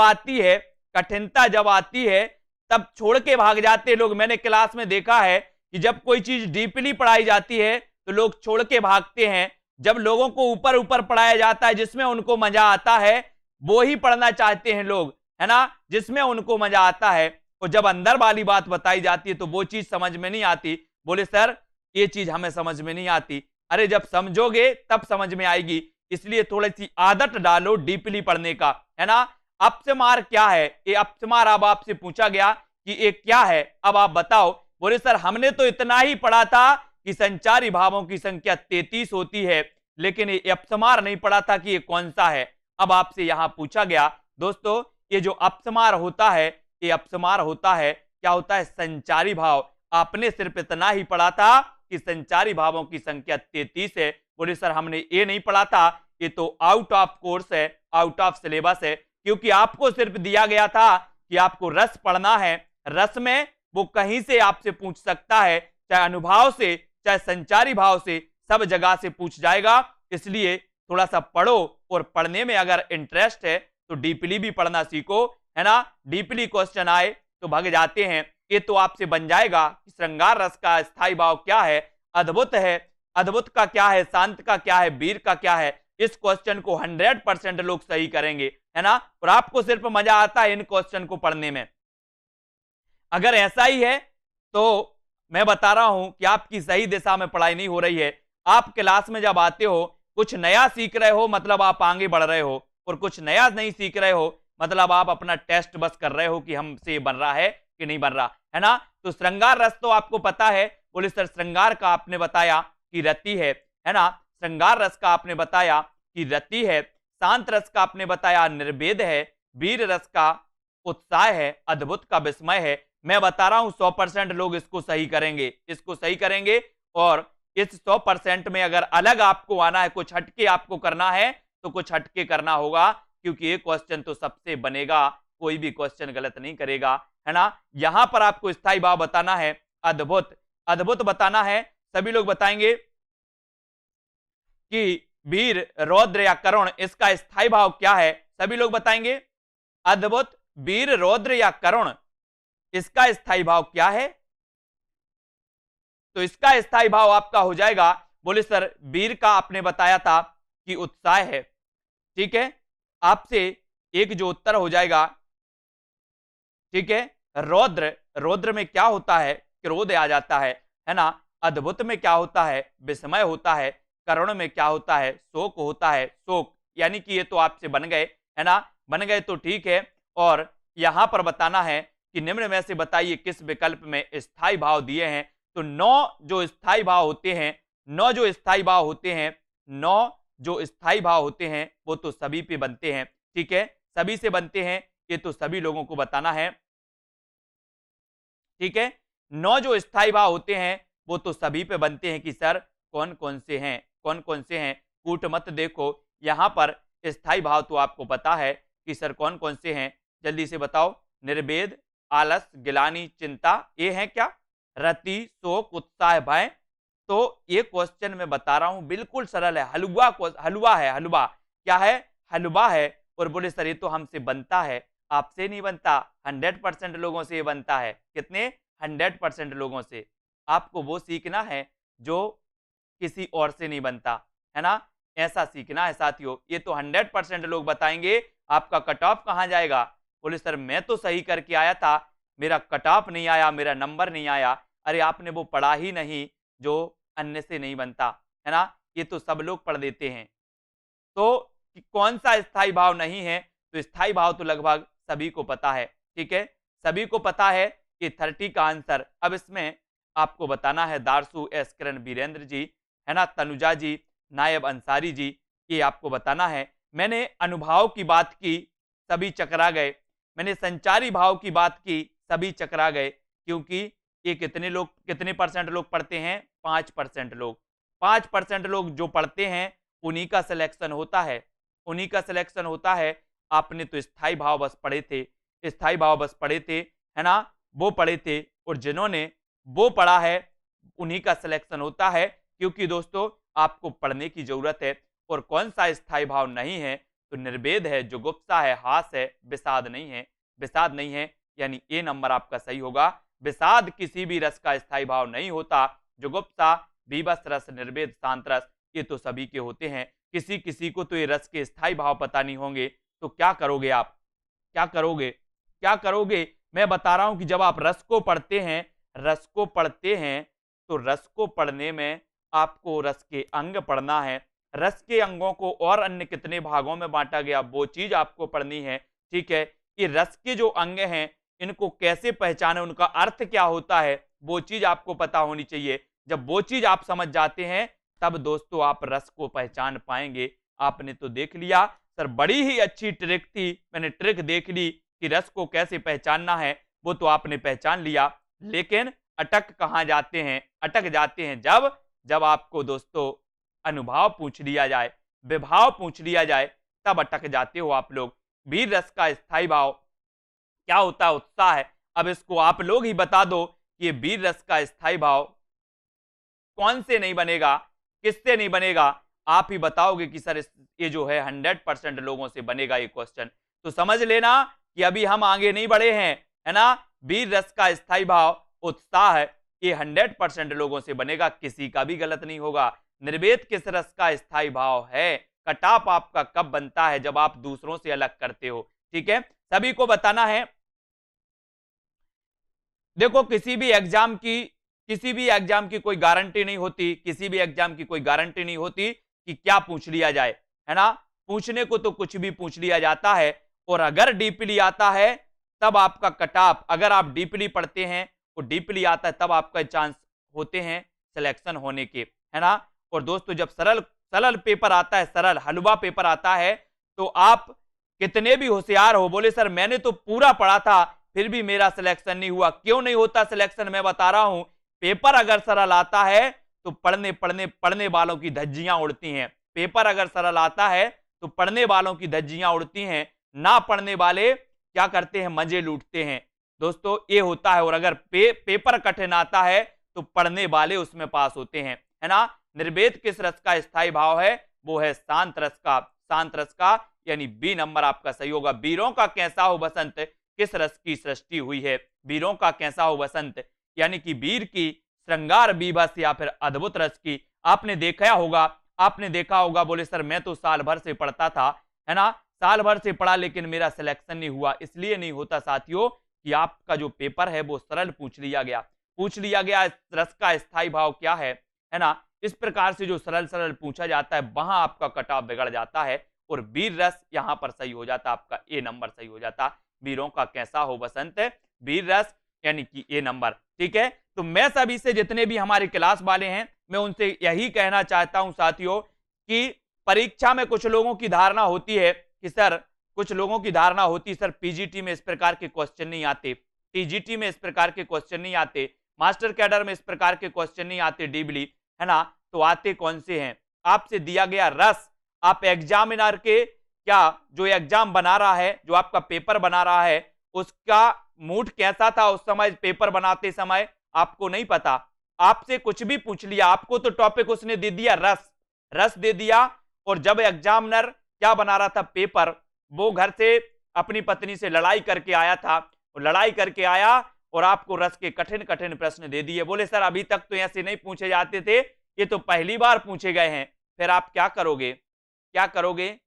आती है तब छोड़ के भाग जाते लोग। मैंने क्लास में देखा है कि जब कोई चीज डीपली पढ़ाई जाती है तो तो लोग छोड़ के भागते हैं। जब लोगों को ऊपर ऊपर पढ़ाया जाता है, जिसमें उनको मजा आता है, वो ही पढ़ना चाहते हैं लोग, है ना, जिसमें उनको मजा आता है। और जब अंदर वाली बात बताई जाती है तो वो चीज समझ में नहीं आती। बोले सर ये चीज हमें समझ में नहीं आती। अरे जब समझोगे तब समझ में आएगी। इसलिए थोड़ी सी आदत डालो डीपली पढ़ने का, है ना। अपस्मार क्या है? ये अपस्मार अब आपसे पूछा गया कि ये क्या है, अब आप बताओ। बोले सर हमने तो इतना ही पढ़ा था कि संचारी भावों की संख्या 33 होती है, लेकिन ये अपस्मार नहीं पढ़ा था कि ये कौन सा है। अब आपसे यहां पूछा गया दोस्तों, ये जो अपस्मार होता है, ये अपस्मार होता है, क्या होता है? संचारी भाव। आपने सिर्फ इतना ही पढ़ा था कि संचारी भावों की संख्या 33 है। बोले सर हमने ये नहीं पढ़ा था, ये तो आउट ऑफ कोर्स है, आउट ऑफ सिलेबस है। क्योंकि आपको सिर्फ दिया गया था कि आपको रस पढ़ना है। रस में वो कहीं से आपसे पूछ सकता है, चाहे अनुभाव से, चाहे संचारी भाव से, सब जगह से पूछ जाएगा। इसलिए थोड़ा सा पढ़ो, और पढ़ने में अगर इंटरेस्ट है तो डीपली भी पढ़ना सीखो, है ना। डीपली क्वेश्चन आए तो भाग जाते हैं। ये तो आपसे बन जाएगा कि श्रृंगार रस का स्थायी भाव क्या है, अद्भुत है, अद्भुत का क्या है, शांत का क्या है, वीर का क्या है। इस क्वेश्चन को 100% लोग सही करेंगे, है ना। और आपको सिर्फ मजा आता है इन क्वेश्चन को पढ़ने में। अगर ऐसा ही है तो मैं बता रहा हूं कि आपकी सही दिशा में पढ़ाई नहीं हो रही है। आप क्लास में जब आते हो कुछ नया सीख रहे हो, मतलब आप आगे बढ़ रहे हो, और कुछ नया नहीं सीख रहे हो, मतलब आप अपना टेस्ट बस कर रहे हो कि हमसे बन रहा है कि नहीं बन रहा, है ना। तो श्रृंगार रस तो आपको पता है। बोले सर श्रृंगार का आपने बताया कि रति है ना। श्रृंगार रस का आपने बताया कि रति है। शांत रस का आपने बताया निर्वेद है। वीर रस का उत्साह है। अद्भुत का विस्मय है। मैं बता रहा हूं 100% लोग इसको सही करेंगे, इसको सही करेंगे। और इस 100% में अगर अलग आपको आना है, कुछ हटके आपको करना है, तो कुछ हटके करना होगा, क्योंकि ये क्वेश्चन तो सबसे बनेगा, कोई भी क्वेश्चन गलत नहीं करेगा, है ना। यहां पर आपको स्थायी भाव बताना है, अद्भुत, अद्भुत बताना है। सभी लोग बताएंगे कि वीर, रौद्र या करुण, इसका स्थायी भाव क्या है? सभी लोग बताएंगे। अद्भुत, वीर, रौद्र या करुण, इसका स्थायी भाव क्या है? तो इसका स्थायी भाव आपका हो जाएगा, बोले सर वीर का आपने बताया था कि उत्साह है, ठीक है। आपसे एक जो उत्तर हो जाएगा, ठीक है। रौद्र, रौद्र में क्या होता है? क्रोध आ जाता है ना। अद्भुत में क्या होता है? विस्मय होता है। करुण में क्या होता है? शोक होता है, शोक। यानी कि ये तो आपसे बन गए, है ना। बन गए तो ठीक है। और यहां पर बताना है कि निम्न में से बताइए किस विकल्प में स्थायी भाव दिए हैं। तो 9 जो स्थायी भाव होते हैं, 9 जो स्थायी भाव होते हैं, 9 जो स्थायी भाव होते हैं, वो तो सभी पे बनते हैं, ठीक है। सभी से बनते हैं, ये तो सभी लोगों को बताना है, ठीक है। 9 जो स्थायी भाव होते हैं वो तो सभी पे बनते हैं कि सर कौन कौन से हैं, कौन कौन से हैं। कूट मत देखो, यहां पर स्थायी भाव तो आपको पता है कि सर कौन कौन से हैं, जल्दी से बताओ। निर्वेद, आलस, गिलानी, चिंता, ये है क्या? रति, शोक, उत्साह, भय। तो ये क्वेश्चन मैं बता रहा हूं बिल्कुल सरल है, हलवा, हलवा है, हलवा। क्या है? हलवा है। और बोले सर ये तो हमसे बनता है, आपसे नहीं बनता, 100% लोगों से ये बनता है। कितने? 100% लोगों से। आपको वो सीखना है जो किसी और से नहीं बनता, है ना। ऐसा सीखना है साथियों। ये तो 100% लोग बताएंगे। आपका कट ऑफ कहां जाएगा? बोले सर मैं तो सही करके आया था, मेरा कट ऑफ नहीं आया, मेरा नंबर नहीं आया। अरे आपने वो पढ़ा ही नहीं जो अन्य से नहीं बनता, है ना। ये तो सब लोग पढ़ देते हैं। तो कि कौन सा स्थायी भाव नहीं है? तो स्थायी भाव तो लगभग सभी को पता है, ठीक है। सभी को पता है कि 30 का आंसर। अब इसमें आपको बताना है दारसू, एस किरण, वीरेंद्र जी, है ना, तनुजा जी, नायब अंसारी जी, ये आपको बताना है। मैंने अनुभाव की बात की, सभी चकरा गए। मैंने संचारी भाव की बात की, सभी चकरा गए। क्योंकि ये कितने लोग, कितने परसेंट लोग पढ़ते हैं? 5% लोग। 5% लोग जो पढ़ते हैं उन्हीं का सिलेक्शन होता है, उन्हीं का सिलेक्शन होता है। आपने तो स्थायी भाव बस पढ़े थे, स्थायी भाव बस पढ़े थे, है ना, वो पढ़े थे। और जिन्होंने वो पढ़ा है उन्हीं का सिलेक्शन होता है। क्योंकि दोस्तों आपको पढ़ने की जरूरत है। और कौन सा स्थायी भाव नहीं है? तो निर्वेद है, जुगुप्सा है, हास है, विषाद नहीं है, विषाद नहीं है। यानी ए नंबर आपका सही होगा। विषाद किसी भी रस का स्थायी भाव नहीं होता। जुगुप्सा, बीभत्स रस, निर्वेद, शांत रस, ये तो सभी के होते हैं। किसी किसी को तो ये रस के स्थायी भाव पता नहीं होंगे, तो क्या करोगे आप? क्या करोगे? क्या करोगे? मैं बता रहा हूं कि जब आप रस को पढ़ते हैं, रस को पढ़ते हैं, तो रस को पढ़ने में आपको रस के अंग पढ़ना है। रस के अंगों को और अन्य कितने भागों में बांटा गया वो चीज आपको पढ़नी है। ठीक है, कि रस के जो अंग हैं इनको कैसे पहचाने, उनका अर्थ क्या होता है, वो चीज आपको पता होनी चाहिए। जब वो चीज आप समझ जाते हैं तब दोस्तों आप रस को पहचान पाएंगे। आपने तो देख लिया सर, बड़ी ही अच्छी ट्रिक थी, मैंने ट्रिक देख ली कि रस को कैसे पहचानना है, वो तो आपने पहचान लिया। लेकिन अटक कहां जाते हैं? अटक जाते हैं जब जब आपको दोस्तों अनुभव पूछ लिया जाए, विभाव पूछ लिया जाए, तब अटक जाते हो आप लोग। वीर रस का स्थायी भाव क्या होता है? उत्साह है। अब इसको आप लोग ही बता दो कि ये वीर रस का स्थायी भाव कौन से नहीं बनेगा, किससे नहीं बनेगा? आप ही बताओगे कि सर ये जो है 100% लोगों से बनेगा ये क्वेश्चन। तो समझ लेना कि अभी हम आगे नहीं बढ़े हैं, है ना। वीर रस का स्थायी भाव उत्साह है, ये 100% लोगों से बनेगा, किसी का भी गलत नहीं होगा। निर्वेद किस रस का स्थायी भाव है? कटाप आपका कब बनता है? जब आप दूसरों से अलग करते हो। ठीक है, सभी को बताना है। देखो किसी भी एग्जाम की कोई गारंटी नहीं होती, किसी भी एग्जाम की कोई गारंटी नहीं होती कि क्या पूछ लिया जाए, है ना। पूछने को तो कुछ भी पूछ लिया जाता है, और अगर डीपली आता है तब आपका कटाप, अगर आप डीपली पढ़ते हैं तो डीपली आता है तब आपका चांस होते हैं सिलेक्शन होने के, है ना। और दोस्तों जब सरल सरल पेपर आता है, सरल हलवा पेपर आता है, तो आप कितने भी होशियार हो, बोले सर मैंने तो पूरा पढ़ा था फिर भी मेरा सिलेक्शन नहीं हुआ। क्यों नहीं होता सिलेक्शन? मैं बता रहा हूं, पेपर अगर सरल आता है तो पढ़ने वालों की धज्जियां उड़ती हैं। पेपर अगर सरल आता है तो पढ़ने वालों की धज्जियां उड़ती हैं, ना पढ़ने वाले क्या करते हैं? मजे लूटते हैं। दोस्तों ये होता है। और अगर पेपर कठिन आता है तो पढ़ने वाले उसमें पास होते हैं, है ना। निर्वेद किस रस का स्थायी भाव है? वो है शांत रस का। शांत रस का यानी बी नंबर आपका सही होगा। वीरों का कैसा हो बसंत, किस रस की सृष्टि हुई है? वीरों का कैसा हो बसंत यानी कि वीर की श्रृंगार बीभत्स या फिर अद्भुत रस की। आपने देखा होगा, बोले सर मैं तो साल भर से पढ़ता था, है ना, साल भर से पढ़ा लेकिन मेरा सिलेक्शन नहीं हुआ। इसलिए नहीं होता साथियों कि आपका जो पेपर है वो सरल पूछ लिया गया। रस का स्थायी भाव क्या है ना। इस प्रकार से जो सरल सरल पूछा जाता है वहां आपका कटाव बिगड़ जाता है, और वीर रस यहां पर सही हो जाता, आपका ए नंबर सही हो जाता। वीरों का कैसा हो बसंत, वीर रस यानी कि ए नंबर। ठीक है, तो मैं सभी से, जितने भी हमारे क्लास वाले हैं, मैं उनसे यही कहना चाहता हूं साथियों कि परीक्षा में कुछ लोगों की धारणा होती है कि सर पीजीटी में इस प्रकार के क्वेश्चन नहीं आते, टीजीटी में इस प्रकार के क्वेश्चन नहीं आते, मास्टर कैडर में इस प्रकार के क्वेश्चन नहीं आते, डीबली, है ना। तो आते कौन से हैं? आपसे दिया गया रस, आप एग्जामिनर के क्या जो एग्जाम बना रहा है, जो आपका पेपर बना रहा है, उसका मूड कैसा था उस समय पेपर बनाते समय आपको नहीं पता। आपसे कुछ भी पूछ लिया, आपको तो टॉपिक उसने दे दिया रस दे दिया, और जब एग्जामिनर क्या बना रहा था पेपर, वो घर से अपनी पत्नी से लड़ाई करके आया था, और आपको रस के कठिन कठिन प्रश्न दे दिए। बोले सर अभी तक तो ऐसे नहीं पूछे जाते थे, ये तो पहली बार पूछे गए हैं। फिर आप क्या करोगे?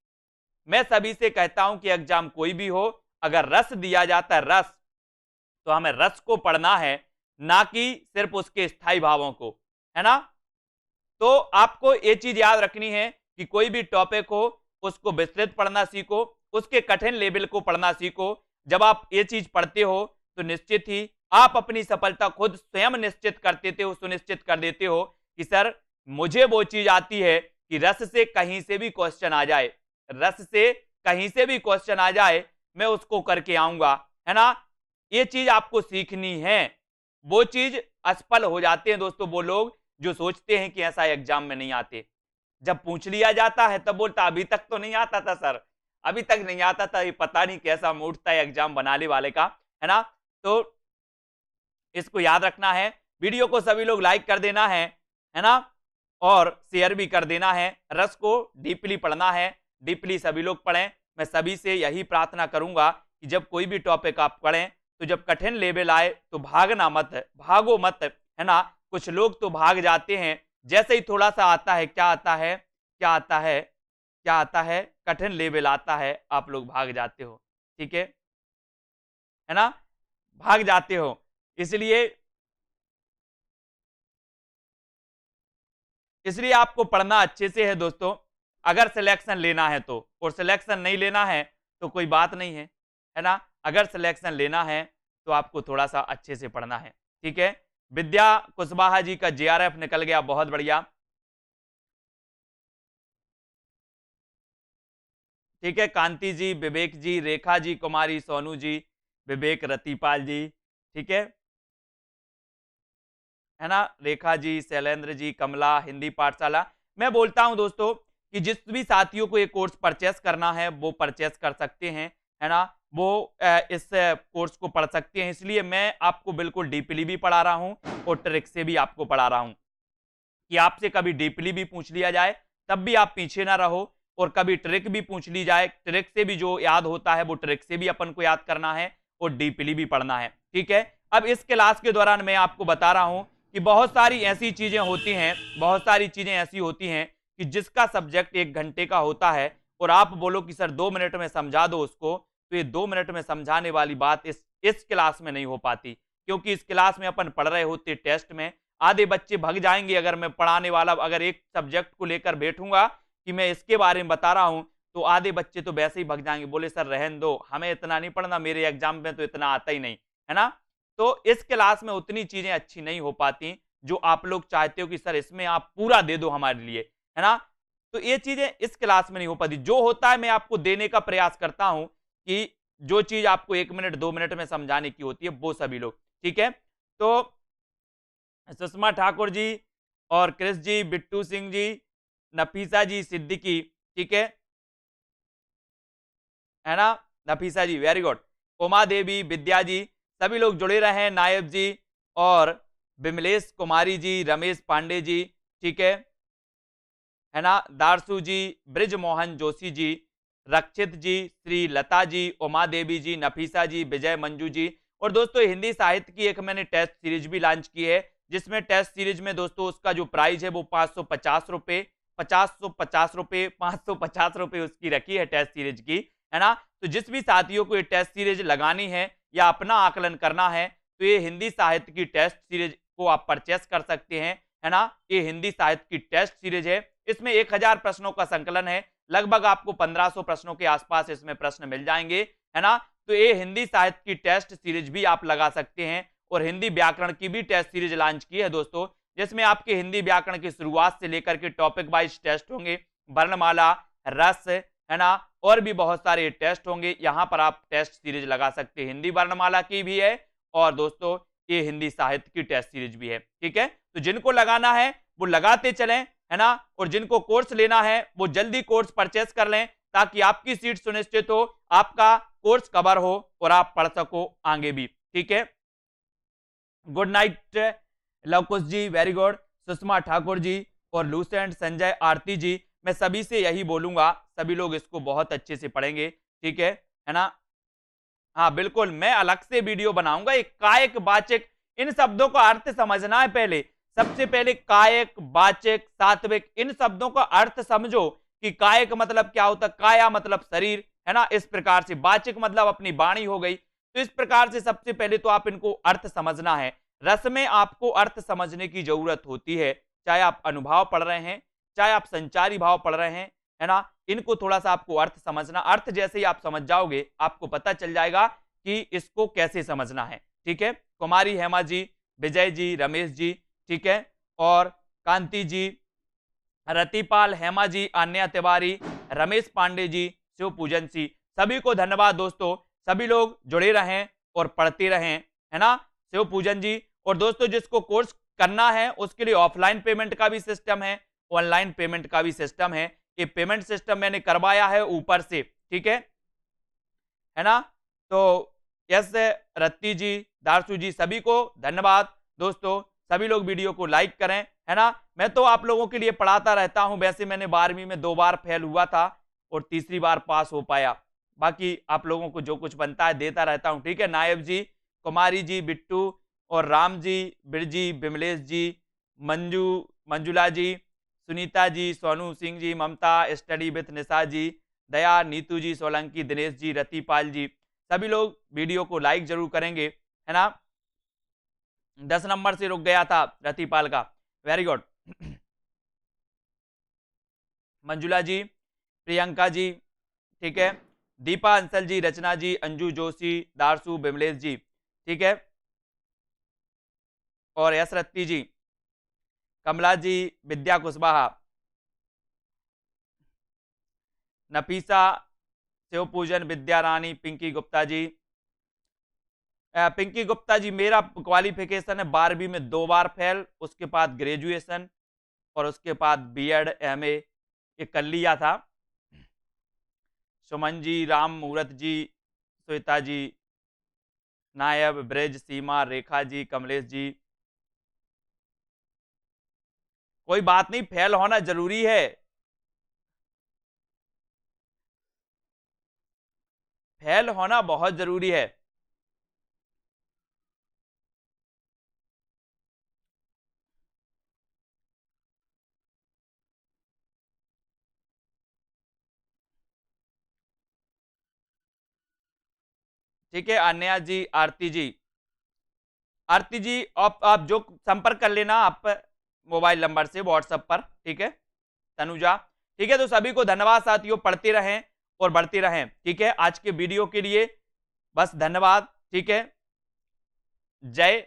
मैं सभी से कहता हूं कि एग्जाम कोई भी हो, अगर रस दिया जाता है रस, तो हमें रस को पढ़ना है, ना कि सिर्फ उसके स्थायी भावों को, है ना। तो आपको ये चीज याद रखनी है कि कोई भी टॉपिक हो उसको विस्तृत पढ़ना सीखो, उसके कठिन लेवल को पढ़ना सीखो। जब आप ये चीज पढ़ते हो तो निश्चित ही आप अपनी सफलता खुद स्वयं सुनिश्चित कर देते हो कि सर मुझे वो चीज आती है कि रस से कहीं से भी क्वेश्चन आ जाए, मैं उसको करके आऊंगा, है ना। ये चीज आपको सीखनी है। वो चीज असफल हो जाते हैं दोस्तों वो लोग जो सोचते हैं कि ऐसा एग्जाम में नहीं आते। जब पूछ लिया जाता है तब बोलता अभी तक तो नहीं आता था सर, अभी तक नहीं आता था, ये पता नहीं कैसा मूड था एग्जाम बनाने वाले का, है ना। तो इसको याद रखना है। वीडियो को सभी लोग लाइक कर देना है ना, और शेयर भी कर देना है। रस को डीपली पढ़ना है, डीपली सभी लोग पढ़ें। मैं सभी से यही प्रार्थना करूंगा कि जब कोई भी टॉपिक आप पढ़ें तो जब कठिन लेवल आए तो भागो मत, है ना। कुछ लोग तो भाग जाते हैं, जैसे ही थोड़ा सा आता है, क्या आता है, क्या आता है, क्या आता है, कठिन लेवल आता है, आप लोग भाग जाते हो। ठीक है ना, भाग जाते हो। इसलिए इसलिए आपको पढ़ना अच्छे से है दोस्तों, अगर सिलेक्शन लेना है तो, और सिलेक्शन नहीं लेना है तो कोई बात नहीं है ना। अगर सिलेक्शन लेना है तो आपको थोड़ा सा अच्छे से पढ़ना है। ठीक है, विद्या कुशवाहा जी का जेआरएफ निकल गया, बहुत बढ़िया। ठीक है, कांति जी, विवेक जी, रेखा जी, कुमारी सोनू जी, विवेक रतिपाल जी, ठीक है ना, रेखा जी, शैलेंद्र जी, कमला, हिंदी पाठशाला। मैं बोलता हूं दोस्तों कि जिस भी साथियों को ये कोर्स परचेस करना है वो परचेस कर सकते हैं, है ना, वो इस कोर्स को पढ़ सकते हैं। इसलिए मैं आपको बिल्कुल डीपली भी पढ़ा रहा हूं और ट्रिक से भी आपको पढ़ा रहा हूं कि आपसे कभी डीपली भी पूछ लिया जाए तब भी आप पीछे ना रहो, और कभी ट्रिक भी पूछ ली जाए, ट्रिक से भी जो याद होता है वो ट्रिक से भी अपन को याद करना है और डीपली भी पढ़ना है। ठीक है, अब इस क्लास के दौरान मैं आपको बता रहा हूं कि बहुत सारी ऐसी चीजें होती हैं, बहुत सारी चीजें ऐसी होती हैं कि जिसका सब्जेक्ट 1 घंटे का होता है और आप बोलो कि सर 2 मिनट में समझा दो उसको, तो ये 2 मिनट में समझाने वाली बात इस क्लास में नहीं हो पाती, क्योंकि इस क्लास में अपन पढ़ रहे होते टेस्ट में। आधे बच्चे भग जाएंगे अगर मैं पढ़ाने वाला, अगर एक सब्जेक्ट को लेकर बैठूंगा कि मैं इसके बारे में बता रहा हूं, तो आधे बच्चे तो वैसे ही भग जाएंगे, बोले सर रहन दो, हमें इतना नहीं पढ़ना, मेरे एग्जाम में तो इतना आता ही नहीं, है ना। तो इस क्लास में उतनी चीजें अच्छी नहीं हो पाती जो आप लोग चाहते हो कि सर इसमें आप पूरा दे दो हमारे लिए, है ना। तो ये चीजें इस क्लास में नहीं हो पाती, जो होता है मैं आपको देने का प्रयास करता हूं कि जो चीज आपको 1 मिनट 2 मिनट में समझाने की होती है वो सभी लोग। ठीक है, तो सुषमा ठाकुर जी और क्रिस जी, बिट्टू सिंह जी, नफीसा जी सिद्दीकी, ठीक है ना, नफीसा जी वेरी गुड, उमा देवी, विद्या जी, सभी लोग जुड़े रहे, नायब जी और बिमलेश कुमारी जी, रमेश पांडे जी, ठीक है ना, दारसू जी, ब्रिज मोहन जोशी जी, रक्षित जी, श्री लता जी, उमा देवी जी, नफीसा जी, विजय मंजू जी। और दोस्तों हिंदी साहित्य की एक मैंने टेस्ट सीरीज भी लॉन्च की है, जिसमें टेस्ट सीरीज में दोस्तों उसका जो प्राइस है वो 550 रुपए, 550 रुपए, 550 रुपए उसकी रखी है टेस्ट सीरीज की, है ना। तो जिस भी साथियों को ये टेस्ट सीरीज लगानी है या अपना आकलन करना है, तो ये हिंदी साहित्य की टेस्ट सीरीज को आप परचेस कर सकते हैं, है ना। ये हिंदी साहित्य की टेस्ट सीरीज है, इसमें 1000 प्रश्नों का संकलन है, लगभग आपको 1500 प्रश्नों के आसपास इसमें प्रश्न मिल जाएंगे, है ना। तो ये हिंदी साहित्य की टेस्ट सीरीज भी आप लगा सकते हैं, और हिंदी व्याकरण की भी टेस्ट सीरीज लॉन्च की है दोस्तों, जिसमें आपके हिंदी व्याकरण की शुरुआत से लेकर के टॉपिक वाइज टेस्ट होंगे, वर्णमाला, रस, है ना, और भी बहुत सारे टेस्ट होंगे। यहां पर आप टेस्ट सीरीज लगा सकते हैं, हिंदी वर्णमाला की भी है और दोस्तों ये हिंदी साहित्य की टेस्ट सीरीज भी है। ठीक है, तो जिनको लगाना है वो लगाते चलें, है ना, और जिनको कोर्स लेना है वो जल्दी कोर्स परचेस कर लें, ताकि आपकी सीट सुनिश्चित हो, आपका कोर्स कवर हो और आप पढ़ सको आगे भी। ठीक है, गुड नाइट लवकुश जी, वेरी गुड, सुषमा ठाकुर जी और लूसेंट संजय, आरती जी, मैं सभी से यही बोलूंगा, सभी लोग इसको बहुत अच्छे से पढ़ेंगे। ठीक है ना। हाँ बिल्कुल, मैं अलग से वीडियो बनाऊंगा, एक कायक वाचक, इन शब्दों का अर्थ समझना है पहले, सबसे पहले कायक वाचक सात्विक, इन शब्दों का अर्थ समझो कि कायक मतलब क्या होता है, काया मतलब शरीर, है ना, इस प्रकार से वाचक मतलब अपनी वाणी हो गई। तो इस प्रकार से सबसे पहले तो आप इनको अर्थ समझना है। रस में आपको अर्थ समझने की जरूरत होती है, चाहे आप अनुभाव पढ़ रहे हैं, चाहे आप संचारी भाव पढ़ रहे हैं, है ना, इनको थोड़ा सा आपको अर्थ समझना, अर्थ जैसे ही आप समझ जाओगे आपको पता चल जाएगा कि इसको कैसे समझना है। ठीक है, कुमारी हेमा जी, विजय जी, रमेश जी, ठीक है, और कांति जी, रतिपाल, हेमा जी, अन्या तिवारी, रमेश पांडे जी, शिव पूजन सिंह, सभी को धन्यवाद दोस्तों, सभी लोग जुड़े रहें और पढ़ते रहें, है ना, शिव पूजन जी। और दोस्तों जिसको कोर्स करना है उसके लिए ऑफलाइन पेमेंट का भी सिस्टम है, ऑनलाइन पेमेंट का भी सिस्टम है, ये पेमेंट सिस्टम मैंने करवाया है ऊपर से, ठीक है ना। तो यस, रत्ती जी, दारसू जी, सभी को धन्यवाद दोस्तों, सभी लोग वीडियो को लाइक करें, है ना। मैं तो आप लोगों के लिए पढ़ाता रहता हूं, वैसे मैंने 12वीं में 2 बार फेल हुआ था और तीसरी बार पास हो पाया, बाकी आप लोगों को जो कुछ बनता है देता रहता हूं। ठीक है, नायब जी, कुमारी जी, बिट्टू और राम जी, बिरजी, बिमलेश जी, मंजुला जी, सुनीता जी, सोनू सिंह जी, ममता, स्टडी विथ निशा जी, दया, नीतू जी, सोलंकी, दिनेश जी, रतिपाल जी, सभी लोग वीडियो को लाइक जरूर करेंगे, है ना। 10 नंबर से रुक गया था रतिपाल का, वेरी गुड। मंजुला जी, प्रियंका जी, ठीक है, दीपा अंसल जी, रचना जी, अंजू जोशी, दारसू, बिमलेश जी, ठीक है, और यश रत्ती जी, कमला जी, विद्या कुशवाहा, नफीसा, शिव पूजन, विद्या रानी, पिंकी गुप्ता जी। पिंकी गुप्ता जी, मेरा क्वालिफिकेशन है 12वीं में 2 बार फेल, उसके बाद ग्रेजुएशन और उसके बाद बीएड एमए ये कर लिया था। सुमन जी, राम मूरत जी, श्वेता जी, नायब, ब्रज, सीमा, रेखा जी, कमलेश जी, कोई बात नहीं, फेल होना जरूरी है, फेल होना बहुत जरूरी है। ठीक है, अन्या जी, आरती जी, आरती जी आप जो संपर्क कर लेना आप मोबाइल नंबर से व्हाट्सएप पर, ठीक है, तनुजा, ठीक है। तो सभी को धन्यवाद साथियों, पढ़ते रहें और बढ़ते रहें, ठीक है। आज के वीडियो के लिए बस धन्यवाद, ठीक है, जय